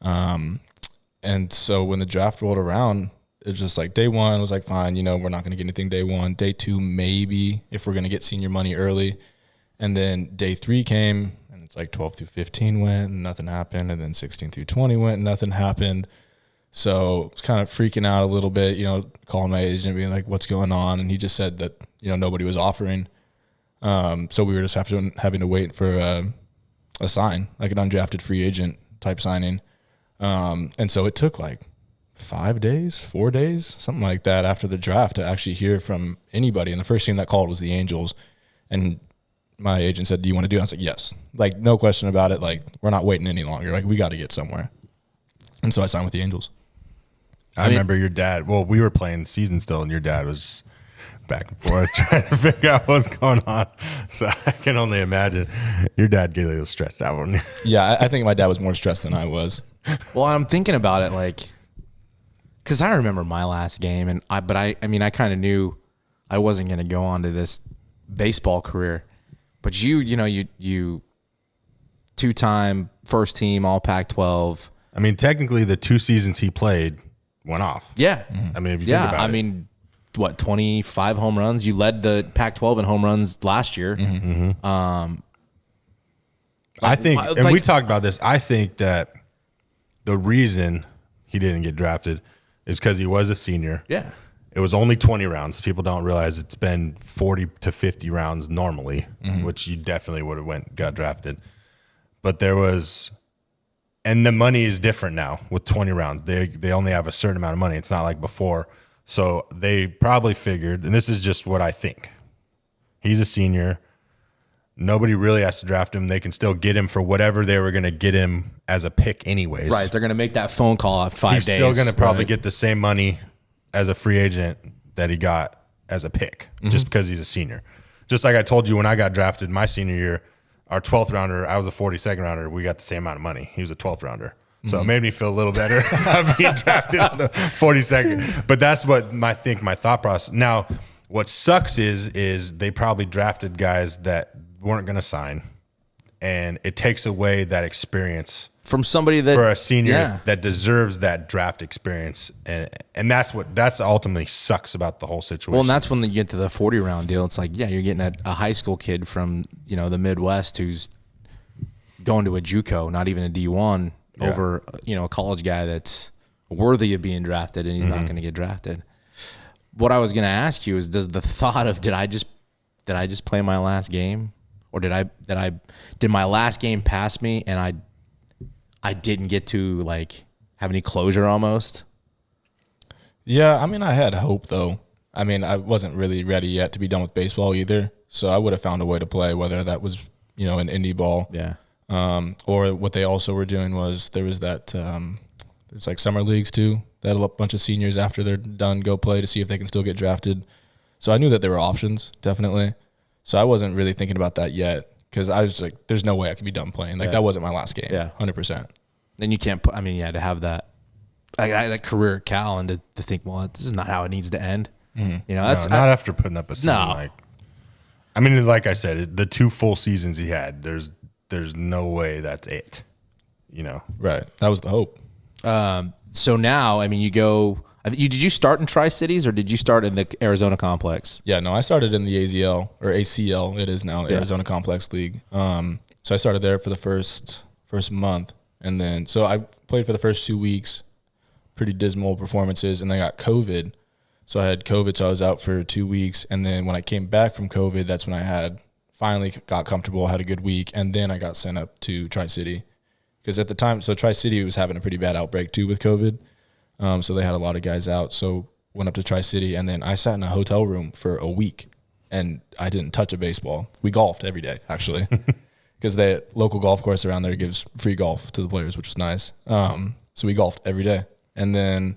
And so when the draft rolled around, it was just like day one was like, fine, we're not going to get anything day one. Day two, maybe, if we're going to get senior money early. And then day 3 came, and it's like 12 through 15 went, and nothing happened. And then 16 through 20 went, and nothing happened. So I was kind of freaking out a little bit, calling my agent, being like, what's going on? And he just said that, nobody was offering. So we were just having to wait for a sign, like an undrafted free agent type signing. And so it took like 4 days, something like that after the draft to actually hear from anybody. And the first team that called was the Angels. And my agent said, do you want to do it? I was like, yes. Like, no question about it. Like, we're not waiting any longer. Like, we got to get somewhere. And so I signed with the Angels. I remember your dad. Well, we were playing season still, and your dad was back and forth trying to figure out what's going on. So I can only imagine your dad getting a little stressed out on you. Yeah, I think my dad was more stressed than I was. Well, I'm thinking about it, like, because I remember my last game, and I kind of knew I wasn't going to go on to this baseball career. But you 2-time first team, all Pac-12. I mean, technically, the 2 seasons he played went off. Yeah. I mean, if you think about it. I mean, 25 home runs? You led the Pac-12 in home runs last year. I think, and we talked about this, I think that the reason he didn't get drafted is because he was a senior. Yeah. It was only 20 rounds. People don't realize it's been 40 to 50 rounds normally, which you definitely would have got drafted. But and the money is different now with 20 rounds. They only have a certain amount of money. It's not like before. So they probably figured, and this is just what I think. He's a senior. Nobody really has to draft him. They can still get him for whatever they were going to get him as a pick anyways. Right. They're going to make that phone call at 5 days. He's still going to probably Right. get the same money as a free agent that he got as a pick, just because he's a senior. Just like I told you when I got drafted my senior year, our 12th rounder, I was a 42nd rounder. We got the same amount of money. He was a 12th rounder. So it made me feel a little better being drafted on the 42nd. But that's what my thought process. Now, what sucks is they probably drafted guys that weren't going to sign, and it takes away that experience From somebody that for a senior Yeah. that deserves that draft experience, and that's ultimately sucks about the whole situation. Well, and that's when you get to the 40 round deal. It's like, yeah, you're getting a high school kid from, the Midwest who's going to a JUCO, not even a D1, over, a college guy that's worthy of being drafted, and he's not going to get drafted. What I was going to ask you is, does the thought of did I just play my last game, or did my last game pass me and I didn't get to like have any closure almost? Yeah, I mean, I had hope though. I mean, I wasn't really ready yet to be done with baseball either, so I would have found a way to play, whether that was an indie ball, Yeah. or what they also were doing was there was that there's like summer leagues too that a bunch of seniors after they're done go play to see if they can still get drafted. So I knew that there were options, definitely. So I wasn't really thinking about that yet, because I was like, there's no way I could be done playing. Like, that wasn't my last game. Yeah. 100%. Then you can't put, to have that, that career at Cal, and to think, well, this is not how it needs to end. That's not after putting up a season. No. Like I said, the 2 full seasons he had, there's no way that's it. Right. That was the hope. So now, you go. Did you start in Tri-Cities, or did you start in the Arizona Complex? Yeah, no, I started in the AZL, or ACL, it is now, Arizona Complex League. So I started there for the first month, and then so I played for the first 2 weeks, pretty dismal performances, and then I got COVID. So I had COVID, so I was out for 2 weeks, and then when I came back from COVID, that's when I finally got comfortable, had a good week, and then I got sent up to Tri-City. Because at the time, so Tri-City was having a pretty bad outbreak too with COVID. So they had a lot of guys out. So went up to Tri-City, and then I sat in a hotel room for a week, and I didn't touch a baseball. We golfed every day, actually, because the local golf course around there gives free golf to the players, which was nice. So we golfed every day. And then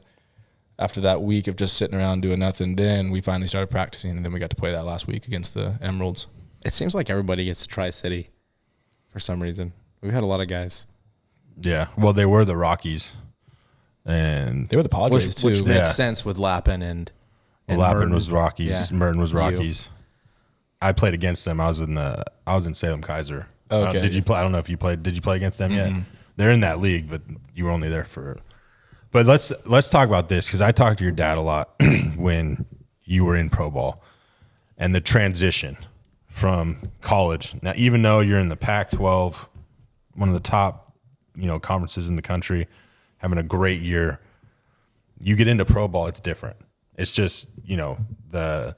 after that week of just sitting around doing nothing, then we finally started practicing, and then we got to play that last week against the Emeralds. It seems like everybody gets to Tri-City for some reason. We've had a lot of guys. Yeah. Well, they were the Rockies, and They were the Padres, too. Which makes Yeah. sense with Lappin and Lappin Merton. was Rockies. Yeah. Merton was Rockies. I played against them. I was in Salem Kaiser. Okay. Did you play? I don't know if you played. Did you play against them yet? They're in that league, but you were only there for. But let's talk about this, because I talked to your dad a lot when you were in pro ball, and the transition from college. Now, even though you're in the Pac-12, one of the top conferences in the country, having a great year, you get into pro ball, it's different. It's just the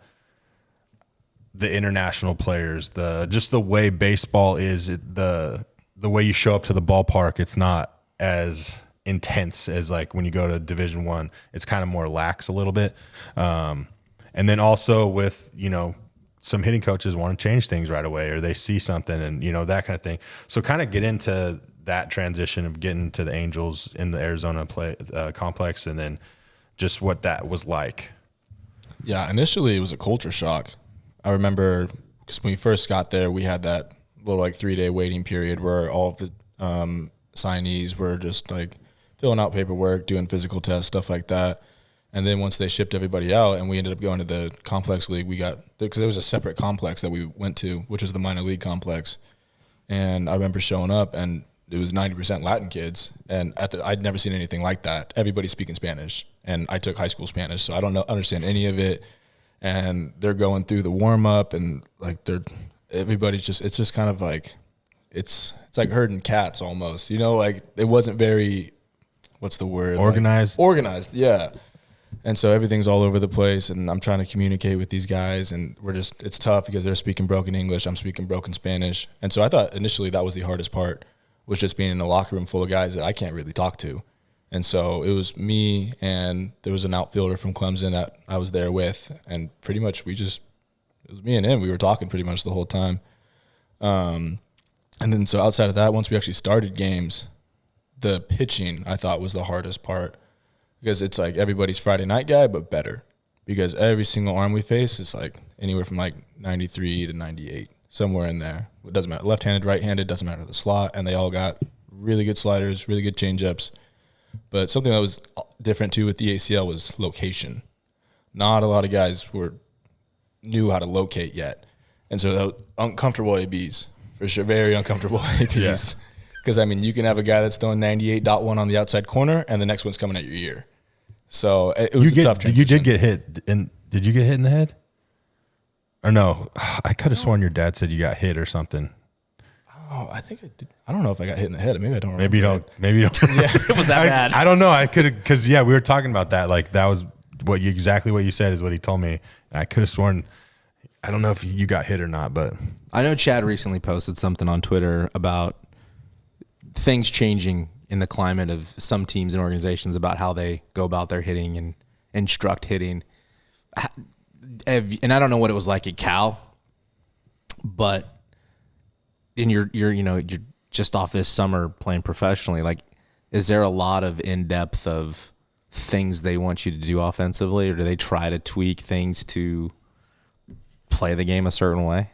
international players, just the way baseball is, the way you show up to the ballpark, it's not as intense as like when you go to Division I. It's kind of more lax a little bit, and then also with some hitting coaches want to change things right away, or they see something and that kind of thing. So kind of get into that transition of getting to the Angels in the Arizona complex, and then just what that was like. Yeah, initially it was a culture shock. I remember because when we first got there, we had that little 3-day waiting period where all of the signees were just like filling out paperwork, doing physical tests, stuff like that. And then once they shipped everybody out and we ended up going to the complex league, because there was a separate complex that we went to, which was the minor league complex. And I remember showing up, and it was 90% Latin kids, and I'd never seen anything like that. Everybody speaking Spanish, and I took high school Spanish, so I don't understand any of it. And they're going through the warm up, and everybody's just, it's just kind of like, it's like herding cats almost, it wasn't very, what's the word? Organized. Organized, yeah. And so everything's all over the place, and I'm trying to communicate with these guys, and it's tough because they're speaking broken English, I'm speaking broken Spanish. And so I thought initially that was the hardest part, was just being in a locker room full of guys that I can't really talk to. And so it was me, and there was an outfielder from Clemson that I was there with, and pretty much it was me and him. We were talking pretty much the whole time. And then so outside of that, once we actually started games, the pitching I thought was the hardest part because it's like everybody's Friday night guy, but better because every single arm we face is like anywhere from like 93 to 98, somewhere in there. It doesn't matter. Left-handed, right-handed, doesn't matter the slot. And they all got really good sliders, really good changeups. But something that was different too with the ACL was location. Not a lot of guys knew how to locate yet. And so that uncomfortable ABs, for sure, very uncomfortable ABs. Because, I mean, you can have a guy that's throwing 98.1 on the outside corner, and the next one's coming at your ear. So it was a tough transition. You did get hit. Did you get hit in the head? Or no? I could have sworn your dad said you got hit or something. Oh, I think I did. I don't know if I got hit in the head. Maybe I don't remember. Maybe you don't. Maybe you don't. Yeah, it was that bad. I don't know. I could have, because, we were talking about that. Like, that was exactly what you said is what he told me. And I could have sworn, I don't know if you got hit or not, but. I know Chad recently posted something on Twitter about things changing in the climate of some teams and organizations about how they go about their hitting and instruct hitting. And I don't know what it was like at Cal, but you're just off this summer playing professionally. Like, is there a lot of in-depth of things they want you to do offensively, or do they try to tweak things to play the game a certain way?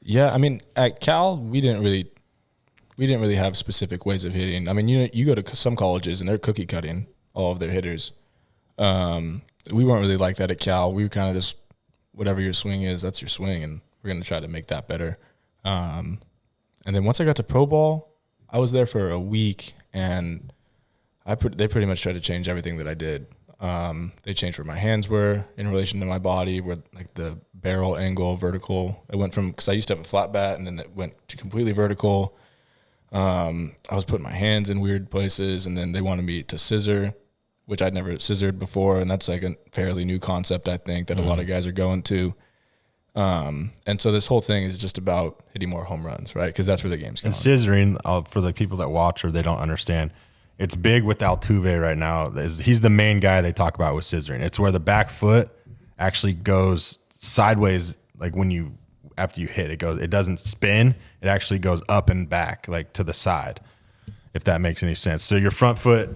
Yeah, I mean, at Cal, we didn't really have specific ways of hitting. I mean, you go to some colleges and they're cookie cutting all of their hitters. We weren't really like that at Cal. We were kind of just whatever your swing is, that's your swing, and we're going to try to make that better. And then once I got to pro ball, I was there for a week, and they pretty much tried to change everything that I did. They changed where my hands were in relation to my body, where like the barrel angle, vertical. It went from, because I used to have a flat bat, and then it went to completely vertical. I was putting my hands in weird places, and then they wanted me to scissor, which I'd never scissored before, and that's like a fairly new concept, I think, that a lot of guys are going to. And so this whole thing is just about hitting more home runs, right? Because that's where the game's going. And scissoring, for the people that watch or they don't understand, it's big with Altuve right now. He's the main guy they talk about with scissoring. It's where the back foot actually goes sideways, like after you hit, it doesn't spin. It actually goes up and back, like to the side, if that makes any sense. So your front foot,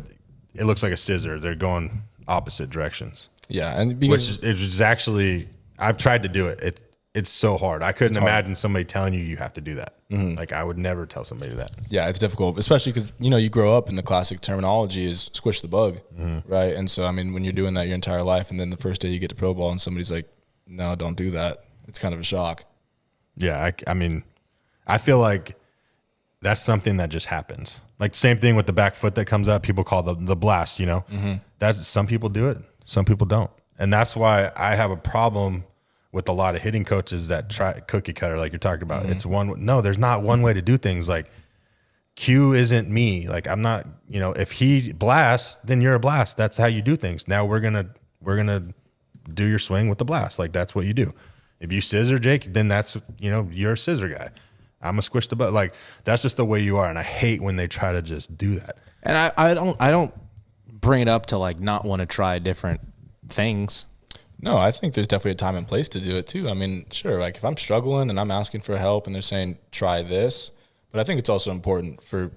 it looks like a scissor. They're going opposite directions. Yeah, and because which is actually, I've tried to do it. It's so hard. I couldn't imagine somebody telling you have to do that. Mm-hmm. Like, I would never tell somebody that. Yeah, it's difficult, especially because, you grow up and the classic terminology is squish the bug, right? And so, I mean, when you're doing that your entire life and then the first day you get to pro ball and somebody's like, no, don't do that, it's kind of a shock. Yeah, I mean, I feel like that's something that just happens. Like, same thing with the back foot that comes up, people call the blast, That's, some people do it, some people don't. And that's why I have a problem with a lot of hitting coaches that try cookie cutter, like you're talking about. Mm-hmm. There's not one way to do things. Like, Q isn't me. Like, I'm not, if he blasts, then you're a blast. That's how you do things. Now we're going to do your swing with the blast. Like, that's what you do. If you scissor, Jake, then that's, you're a scissor guy. I'm a squish the butt. Like, that's just the way you are. And I hate when they try to just do that. And I don't bring it up to like not want to try different things. No, I think there's definitely a time and place to do it too. I mean, sure, like if I'm struggling and I'm asking for help and they're saying, try this, but I think it's also important for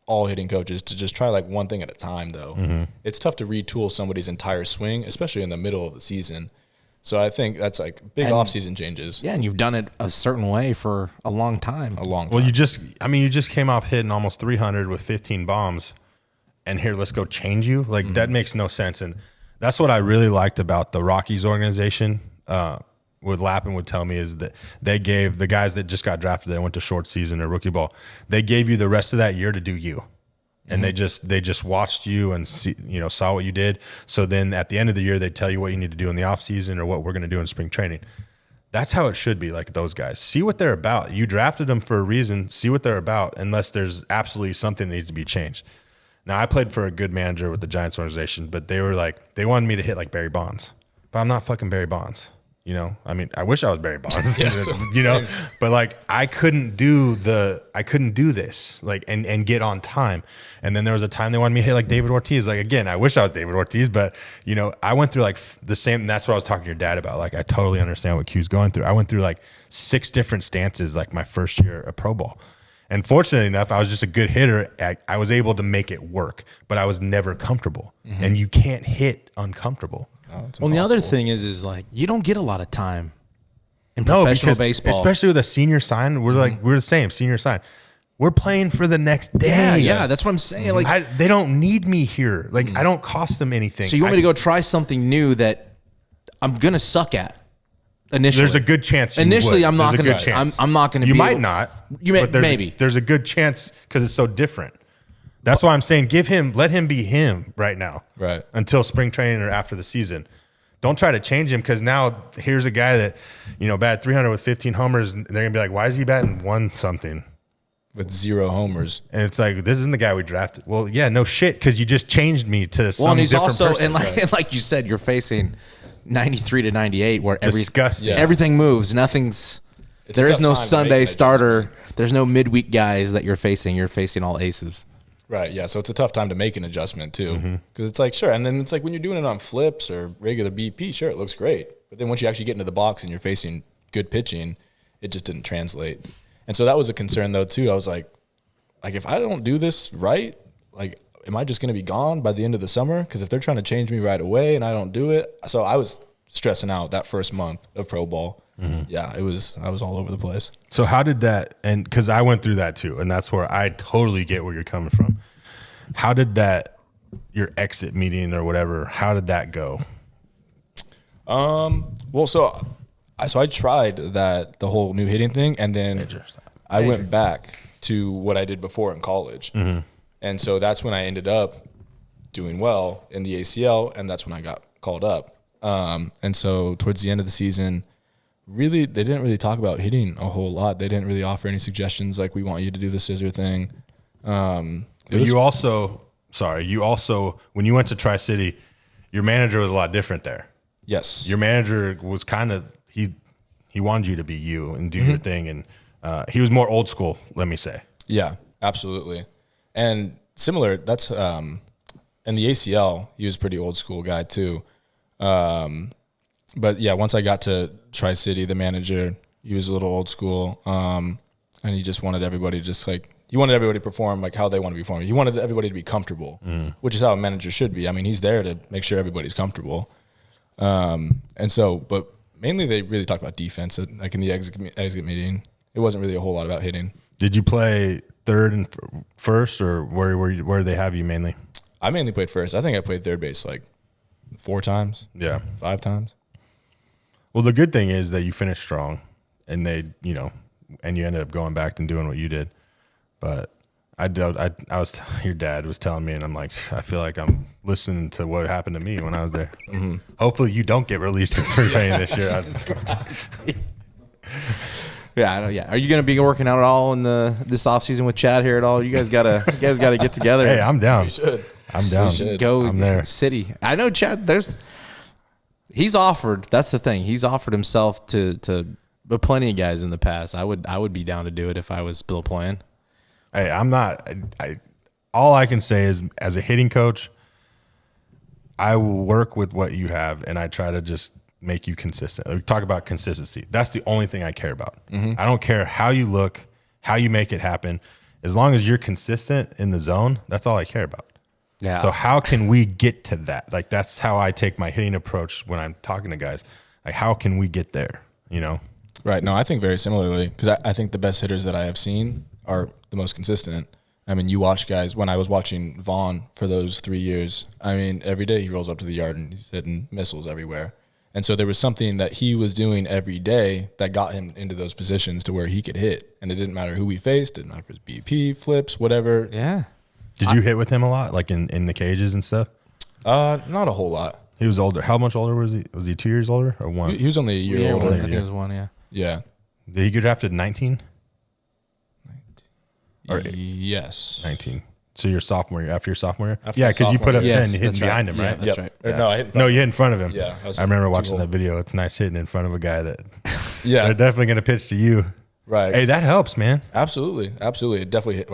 all hitting coaches to just try like one thing at a time though. Mm-hmm. It's tough to retool somebody's entire swing, especially in the middle of the season. So I think that's like big off-season changes. Yeah, and you've done it a certain way for a long time. Well, you just came off hitting almost 300 with 15 bombs, and here, let's go change you? Like, that makes no sense. And that's what I really liked about the Rockies organization. What Lappin would tell me is that they gave the guys that just got drafted, that went to short season or rookie ball, they gave you the rest of that year to do you. And they just watched you and saw what you did. So then at the end of the year, they tell you what you need to do in the off season or what we're going to do in spring training. That's how it should be. Like, those guys, see what they're about. You drafted them for a reason. See what they're about, unless there's absolutely something that needs to be changed. Now, I played for a good manager with the Giants organization, but they were like, they wanted me to hit like Barry Bonds, but I'm not fucking Barry Bonds. You know, I mean, I wish I was Barry Bonds, Yes, you know, same. but like I couldn't do this like and get on time. And then there was a time they wanted me to hit like David Ortiz. Like, again, I wish I was David Ortiz, but you know, I went through like the same, and that's what I was talking to your dad about. Like, I totally understand what Q's going through. I went through like 6 different stances, like my first year of pro ball. And fortunately enough, I was just a good hitter. I was able to make it work, but I was never comfortable. And you can't hit uncomfortable. Well, the other thing is like you don't get a lot of time in professional baseball, especially with a senior sign. We're like we're the same senior sign. We're playing for the next day. Yeah, that's what I'm saying. Like they don't need me here. Like I don't cost them anything. so you want me to go try something new that I'm gonna suck at initially? There's a good chance. Initially, you would. I'm not There's a gonna. good chance. I'm not gonna. You be might able- not. You may, but there's maybe. There's a good chance because it's so different. That's why I'm saying let him be him right now. Right. Until spring training or after the season. Don't try to change him because now here's a guy that, you know, batted 300 with 15 homers. And they're going to be like, why is he batting 1 something? With 0 homers. And it's like, this isn't the guy we drafted. Well, yeah, no shit, because you just changed me to some and he's different also person. and like you said, you're facing 93 to 98, where Disgusting. Yeah. everything moves. Nothing's. It's a There is tough no time to make Sunday an starter. There's no midweek guys that you're facing. You're facing all aces. Right, yeah. So it's a tough time to make an adjustment too, because it's like sure, and then it's like when you're doing it on flips or regular BP, sure, it looks great, but then once you actually get into the box and you're facing good pitching, it just didn't translate. And so that was a concern though too. I was like if I don't do this right, like, am I just going to be gone by the end of the summer? Because if they're trying to change me right away and I don't do it, so I was stressing out that first month of pro ball. Yeah, I was all over the place. So how did that, and because I went through that too, and that's where I totally get where you're coming from. How did that, your exit meeting or whatever, how did that go? Well, so I tried the whole new hitting thing, and then I went back to what I did before in college. And so that's when I ended up doing well in the ACL, and that's when I got called up. And so towards the end of the season, really, they didn't really talk about hitting a whole lot. They didn't really offer any suggestions like, we want you to do the scissor thing. You also, when you went to Tri-City, your manager was a lot different there. Yes. Your manager was kind of, he wanted you to be you and do your thing. And he was more old school, let me say. Yeah, absolutely. And similar, that's in the ACL, he was a pretty old school guy too. But yeah, once I got to Tri-City, the manager, he was a little old school. And he just wanted everybody to perform like how they want to be performing. He wanted everybody to be comfortable, which is how a manager should be. I mean, he's there to make sure everybody's comfortable. And so, but mainly they really talked about defense, like in the exit meeting. It wasn't really a whole lot about hitting. Did you play third and first, or where did they have you mainly? I mainly played first. I think I played third base like 4 times. Yeah. 5 times. Well, the good thing is that you finished strong, and they, you know, and you ended up going back and doing what you did. But your dad was telling me, and I'm like, I feel like I'm listening to what happened to me when I was there. Hopefully, you don't get released in spring training this year. Yeah, I know. Yeah, are you going to be working out at all in this off season with Chad here at all? You guys gotta get together. Hey, I'm down. We should. I'm down. should. Go I'm there. City. I know Chad. He's offered. That's the thing. He's offered himself to but plenty of guys in the past. I would be down to do it if I was still playing. Hey, I'm not. All I can say is, as a hitting coach, I will work with what you have, and I try to just make you consistent. We talk about consistency. That's the only thing I care about. I don't care how you look, how you make it happen. As long as you're consistent in the zone, that's all I care about. Yeah. So how can we get to that? Like, that's how I take my hitting approach when I'm talking to guys. Like, how can we get there? You know? Right. No, I think very similarly, because I think the best hitters that I have seen are the most consistent. I mean, you watch guys, when I was watching Vaughn for those 3 years, I mean, every day he rolls up to the yard and he's hitting missiles everywhere. And so there was something that he was doing every day that got him into those positions to where he could hit. And it didn't matter who he faced, didn't matter if it was BP, flips, whatever. Yeah. Did you hit with him a lot, like in the cages and stuff? Not a whole lot. He was older. How much older was he? Was he 2 years older or one? He was only a year older. I think it was one. Yeah. Yeah. Did he get drafted 19? Or Yes. 19. So your sophomore year, after your sophomore year? After Yeah, my because you sophomore put up year. 10, Yes, you hit that's behind right. him, Yeah, right? that's right. No, I hit in front No, of you hit in front of him. Yeah, I was I remember watching too that old. video. It's nice hitting in front of a guy that Yeah. they're definitely going to pitch to you. Right. Hey, that helps, man. Absolutely. It definitely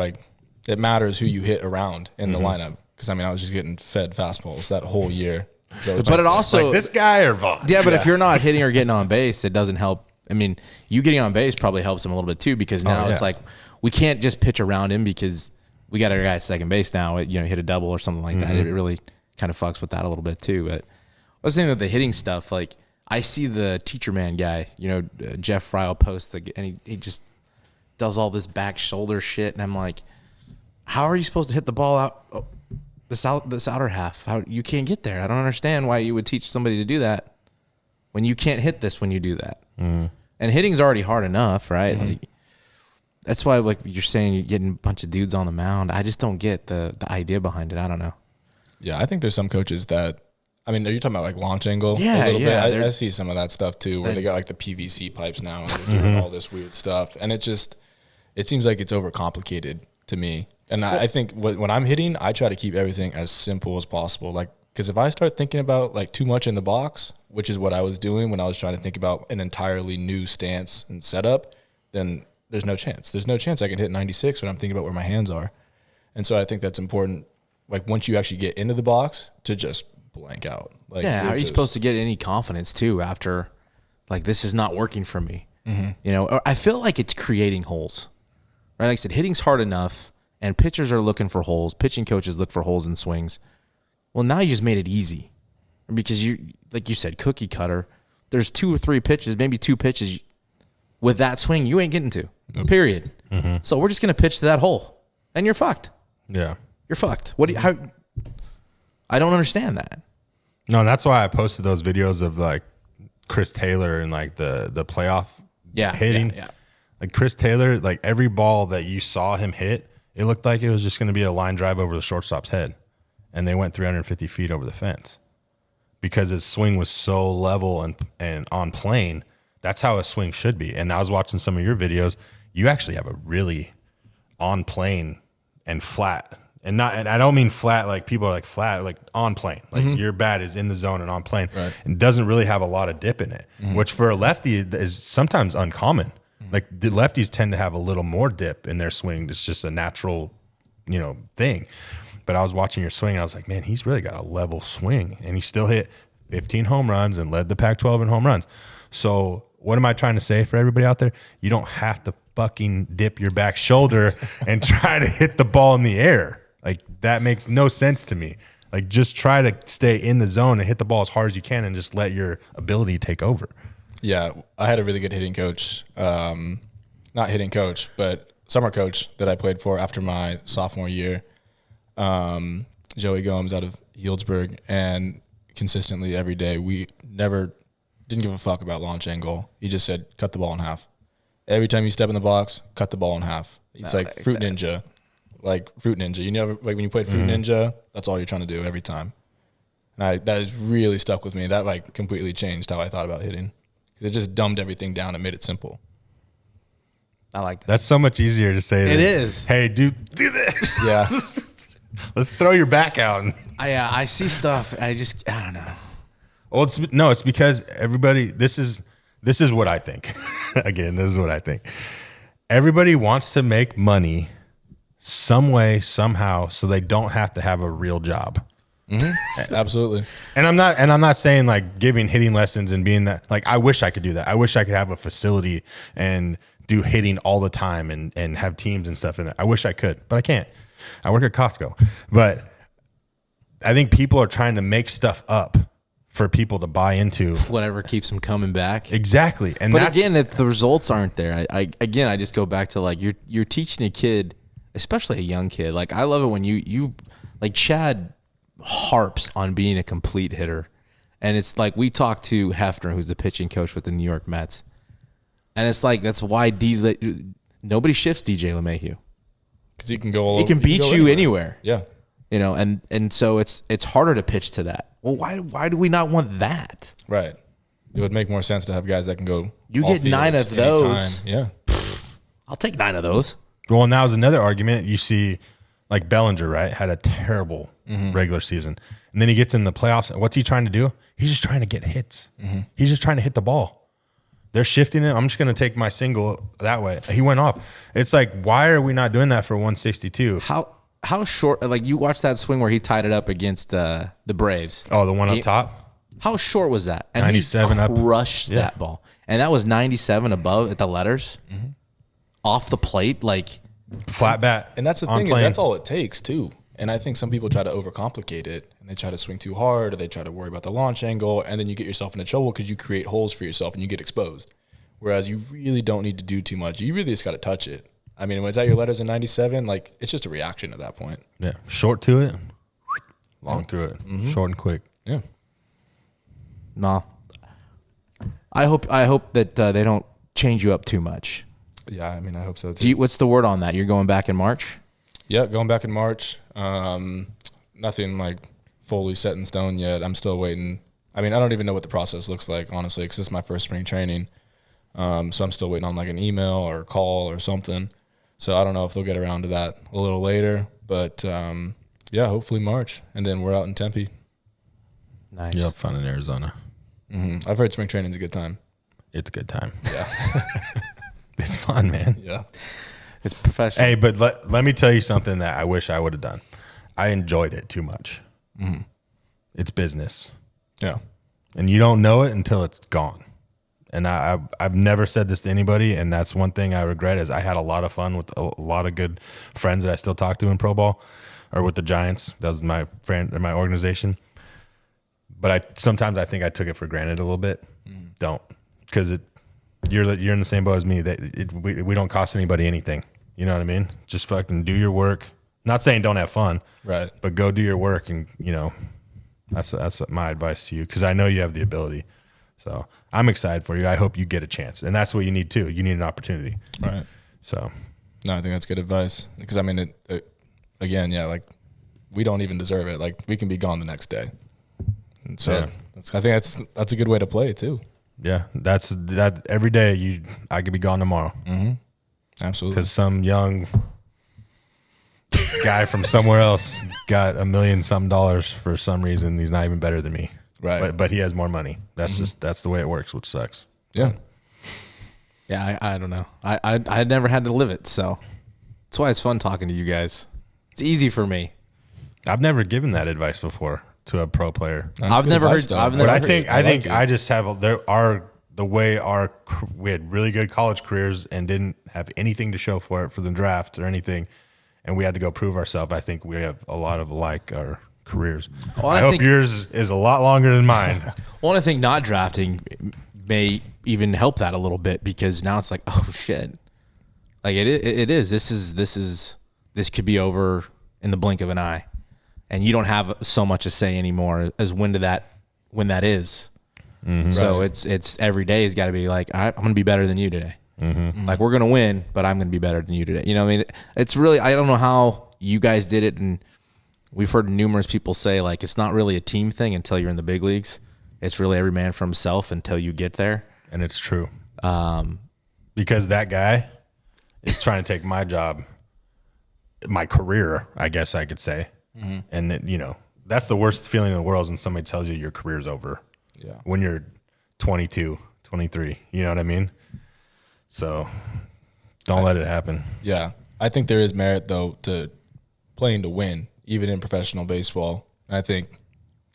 it matters who you hit around in the lineup. Because I was just getting fed fastballs that whole year. So it's But just it also Like this guy or Vaughn? Yeah, but if you're not hitting or getting on base, it doesn't help. I mean, you getting on base probably helps him a little bit too, because now it's yeah. like we can't just pitch around him because we got our guy at second base now. Hit a double or something like that. It really kind of fucks with that a little bit too. But I was thinking of the hitting stuff. Like I see the teacher man guy, Jeff Fry will post and he just does all this back shoulder shit, and I'm like, how are you supposed to hit the ball out? Oh, this outer half, how you can't get there. I don't understand why you would teach somebody to do that when you can't hit this when you do that. And hitting's already hard enough, right? Like, that's why, like you're saying, you're getting a bunch of dudes on the mound. I just don't get the idea behind it. I don't know. Yeah, I think there's some coaches that, are you talking about like launch angle? Yeah, a little yeah, bit. I see some of that stuff too, where they got like the PVC pipes now and they're doing all this weird stuff. And it seems like it's overcomplicated to me. And I think when I'm hitting, I try to keep everything as simple as possible. Like, because if I start thinking about like too much in the box, which is what I was doing when I was trying to think about an entirely new stance and setup, then there's no chance. There's no chance I can hit 96 when I'm thinking about where my hands are. And so I think that's important. Like once you actually get into the box, to just blank out. Like, Yeah, how are you supposed to get any confidence too after, like, this is not working for me? Or I feel like it's creating holes. Right? Like I said, hitting's hard enough, and pitchers are looking for holes. Pitching coaches look for holes in swings. Well, now you just made it easy, because like you said, cookie cutter. There's 2 or 3 pitches, maybe 2 pitches with that swing you ain't getting to. Period. So we're just gonna pitch to that hole, and you're fucked. Yeah. You're fucked. I don't understand that. No, and that's why I posted those videos of like Chris Taylor and like the playoff hitting. Yeah. Like Chris Taylor, like every ball that you saw him hit, it looked like it was just going to be a line drive over the shortstop's head. And they went 350 feet over the fence because his swing was so level and on plane. That's how a swing should be. And I was watching some of your videos. You actually have a really on plane and flat. And I don't mean flat like people are like flat, like on plane. Like your bat is in the zone and on plane. Right. And doesn't really have a lot of dip in it, which for a lefty is sometimes uncommon. Like the lefties tend to have a little more dip in their swing. It's just a natural, thing. But I was watching your swing and I was like, man, he's really got a level swing. And he still hit 15 home runs and led the Pac-12 in home runs. So what am I trying to say for everybody out there? You don't have to fucking dip your back shoulder and try to hit the ball in the air. Like that makes no sense to me. Like just try to stay in the zone and hit the ball as hard as you can and just let your ability take over. Yeah, I had a really good hitting coach. Not hitting coach, but summer coach that I played for after my sophomore year. Joey Gomes out of Healdsburg, and consistently every day we never didn't give a fuck about launch angle. He just said cut the ball in half. Every time you step in the box, cut the ball in half. It's like Fruit Ninja. Like Fruit Ninja. You never, like when you played Fruit Ninja, that's all you're trying to do every time. And that has really stuck with me. That like completely changed how I thought about hitting. Because it just dumbed everything down and made it simple. I like that. That's so much easier to say. It is. Hey, do this. Yeah. Let's throw your back out. I see stuff. I don't know. Well, it's because everybody. This is what I think. Again, this is what I think. Everybody wants to make money some way, somehow, so they don't have to have a real job. Absolutely. And I'm not saying like giving hitting lessons and being that, like, I wish I could do that. I wish I could have a facility and do hitting all the time and have teams and stuff in there. I wish I could, but I can't. I work at Costco. But I think people are trying to make stuff up for people to buy into. Whatever keeps them coming back. Exactly. And but again, if the results aren't there, I just go back to like you're teaching a kid, especially a young kid. Like I love it when you like Chad harps on being a complete hitter. And it's like we talked to Hefner, who's the pitching coach with the New York Mets. And it's like that's why nobody shifts DJ LeMahieu. Because he can go. He can beat you anywhere. Yeah. And so it's harder to pitch to that. Well, why do we not want that? Right. It would make more sense to have guys that can go. You get 9 of those. Yeah. I'll take 9 of those. Well, and that was another argument. You see Like Bellinger, right? Had a terrible regular season. And then he gets in the playoffs. What's he trying to do? He's just trying to get hits. He's just trying to hit the ball. They're shifting it. I'm just going to take my single that way. He went off. It's like, why are we not doing that for 162? How short? Like you watched that swing where he tied it up against the Braves. Oh, the one up top? How short was that? And 97 he up. Crushed that ball. And that was 97 above at the letters. Off the plate, like flat bat. And that's the thing, is that's all it takes too. And I think some people try to overcomplicate it, and they try to swing too hard, or they try to worry about the launch angle, and then you get yourself into trouble because you create holes for yourself and you get exposed. Whereas you really don't need to do too much. You really just got to touch it. I mean, when it's at your letters in 97, like it's just a reaction at that point. Yeah, short to it, long through it, short and quick. Yeah. No. I hope that they don't change you up too much. Yeah, I mean, I hope so too. What's the word on that? You're going back in March? Yeah, going back in March. Nothing like fully set in stone yet. I'm still waiting. I mean, I don't even know what the process looks like, honestly, because this is my first spring training. So I'm still waiting on like an email or a call or something. So I don't know if they'll get around to that a little later. But yeah, hopefully March. And then we're out in Tempe. Nice. You have fun in Arizona. I've heard spring training's a good time. It's a good time. Yeah. It's fun, man. Yeah. It's professional. Hey, but let me tell you something that I wish I would have done. I enjoyed it too much. It's business. Yeah. And you don't know it until it's gone. And I've never said this to anybody, and that's one thing I regret is I had a lot of fun with a lot of good friends that I still talk to in pro ball or with the Giants. That was my friend or my organization. But sometimes I think I took it for granted a little bit. Don't, because you're in the same boat as me. We don't cost anybody anything. You know what I mean? Just fucking do your work. Not saying don't have fun, Right. but go do your work, and that's my advice to you, because I know you have the ability. So I'm excited for you. I hope you get a chance, and that's what you need too. You need an opportunity. Right. So No, I think that's good advice, because I mean, again, yeah, like we don't even deserve it. Like we can be gone the next day. And so I think that's a good way to play it too. yeah, that every day I could be gone tomorrow. Absolutely. Because some young guy from somewhere else got $1 million some for some reason. He's not even better than me. Right. But he has more money. That's that's the way it works, which sucks. Yeah. Yeah, I don't know. I never had to live it, so that's why it's fun talking to you guys. It's easy for me. I've never given that advice before to a pro player. I've never heard. But I think I just have we had really good college careers and didn't have anything to show for it for the draft or anything, and we had to go prove ourselves. I think we have a lot of our careers. Well, I hope yours is a lot longer than mine. Well, I think not drafting may even help that a little bit, because now it's like, oh shit, like it is. This could be over in the blink of an eye, and you don't have so much to say anymore as when that is. So Right. it's every day has got to be like, I'm going to be better than you today. Like we're going to win, but I'm going to be better than you today. You know what I mean? It's really, I don't know how you guys did it. And we've heard numerous people say like, it's not really a team thing until you're in the big leagues. It's really every man for himself until you get there. And it's true. Because that guy is trying to take my job, my career, I guess I could say. And that's the worst feeling in the world, is when somebody tells you your career's over. Yeah. When you're 22, 23, you know what I mean? So don't let it happen. Yeah. I think there is merit though to playing to win, even in professional baseball. And I think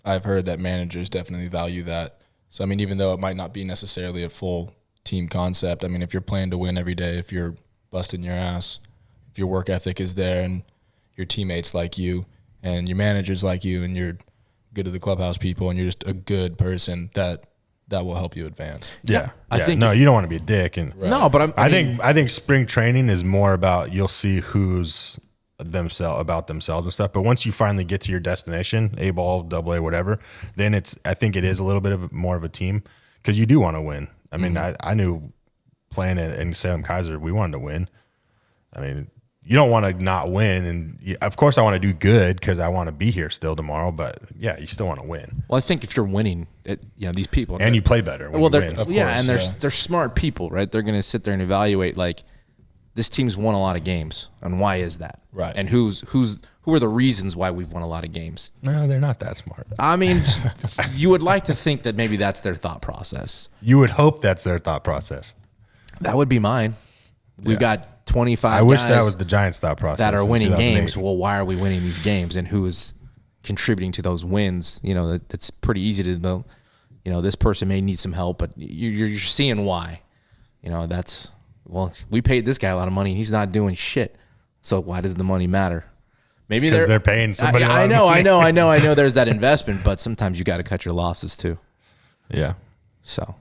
I've heard that managers definitely value that. So, I mean, even though it might not be necessarily a full team concept, I mean, if you're playing to win every day, if you're busting your ass, if your work ethic is there and your teammates like you and your managers like you and you're good to the clubhouse people and you're just a good person, that will help you advance. Yeah. I think you don't want to be a dick. And No, but I think spring training is more about, you'll see who's about themselves and stuff. But once you finally get to your destination, A ball, double A, whatever, then I think it is a little bit of more of a team, because you do want to win. I mean, I knew playing in Salem Kaiser, we wanted to win. I mean, you don't want to not win. And of course I want to do good because I want to be here still tomorrow, but yeah, you still want to win. Well, I think if you're winning, these people, and you play better when you win. And they're smart people, right? They're going to sit there and evaluate, like, this team's won a lot of games, and why is that? Right. And who are the reasons why we've won a lot of games? No, they're not that smart. I mean, you would like to think that maybe that's their thought process. You would hope that's their thought process. That would be mine. We've got 25 I wish guys that was the Giants' thought process. that are in winning 2008. games. Well, why are we winning these games? And who is contributing to those wins? You know, that's pretty easy to know. You know, this person may need some help, but you're seeing why. You know, well, we paid this guy a lot of money, and he's not doing shit. So why does the money matter? Maybe Because they're paying somebody a lot I of know, money. I know. There's that investment, but sometimes you got to cut your losses too. Yeah. So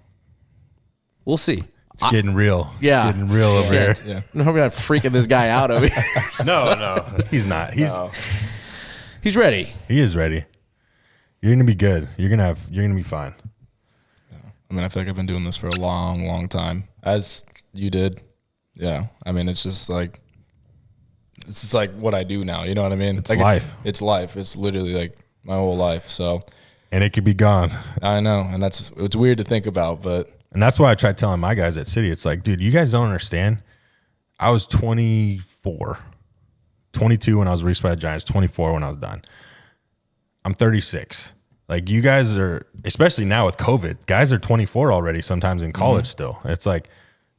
we'll see. It's getting real. Yeah. It's getting real over here. Yeah. No, we're not freaking this guy out over here. No, he's not. He's ready. He is ready. You're gonna be good. You're gonna be fine. I mean, I feel like I've been doing this for a long, long time, as you did. Yeah. I mean, it's just like what I do now. You know what I mean? It's like life. It's life. It's literally like my whole life. So And it could be gone. I know, and it's weird to think about, but And that's why I tried telling my guys at City, it's like, dude, you guys don't understand. I was 24, 22 when I was released by the Giants, 24 when I was done. I'm 36. Like, you guys are, especially now with COVID, guys are 24 already, sometimes in college still. It's like,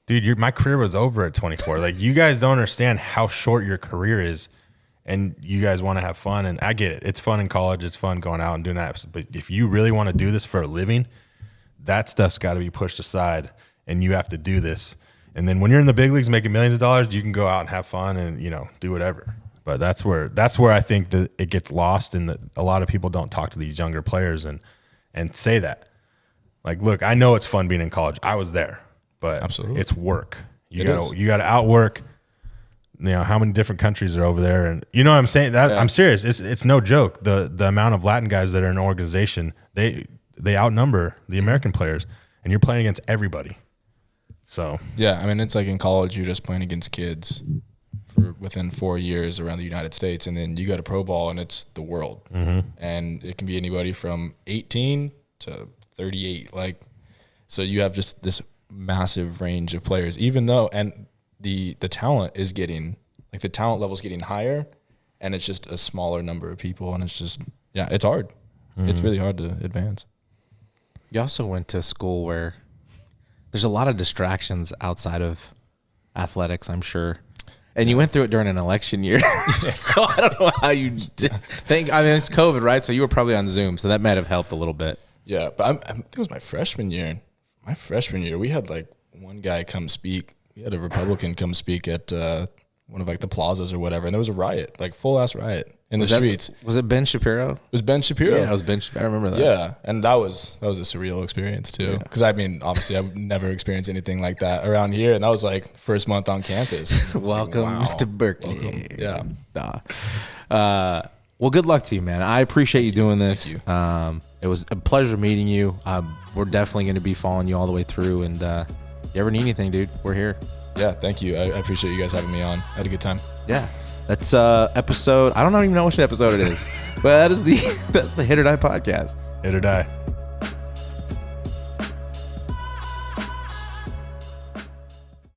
dude, my career was over at 24. Like, you guys don't understand how short your career is, and you guys want to have fun. And I get it. It's fun in college. It's fun going out and doing that. But if you really want to do this for a living, that stuff's got to be pushed aside, and you have to do this. And then when you're in the big leagues making millions of dollars, you can go out and have fun and, you know, do whatever. But that's where I think that it gets lost, and that a lot of people don't talk to these younger players and say that. Like, look, I know it's fun being in college. I was there, but Absolutely. it's work. You got to outwork. You know, how many different countries are over there, and you know what I'm saying? That I'm serious. It's no joke. The amount of Latin guys that are in an organization, they outnumber the American players, and you're playing against everybody. So yeah, I mean, it's like in college, you're just playing against kids for within 4 years around the United States, and then you go to pro ball, and it's the world, and it can be anybody from 18 to 38. Like, so you have just this massive range of players, even though, and the talent is getting, like, the talent level is getting higher, and it's just a smaller number of people, and it's just, yeah, it's hard. It's really hard to advance. You also went to school where there's a lot of distractions outside of athletics, I'm sure. And you went through it during an election year. So I don't know how you did. I mean, it's COVID, right? So you were probably on Zoom, so that might have helped a little bit. Yeah, but I think it was my freshman year. My freshman year, we had like one guy come speak. We had a Republican come speak at one of like the plazas or whatever, and there was a riot, like full ass riot in the streets. Was it Ben Shapiro? It was Ben Shapiro. Yeah, it was Ben Shapiro. I remember that. Yeah, and that was a surreal experience too. Because I mean, obviously, I've never experienced anything like that around here, and that was like first month on campus. Welcome to Berkeley. Welcome. Yeah. Well, good luck to you, man. I appreciate you doing this. Thank It was a pleasure meeting you. We're definitely going to be following you all the way through. And if you ever need anything, dude, we're here. Yeah, thank you. I appreciate you guys having me on. I had a good time. Yeah, that's episode. I don't even know which episode it is, but that's the Hit or Die podcast. Hit or Die.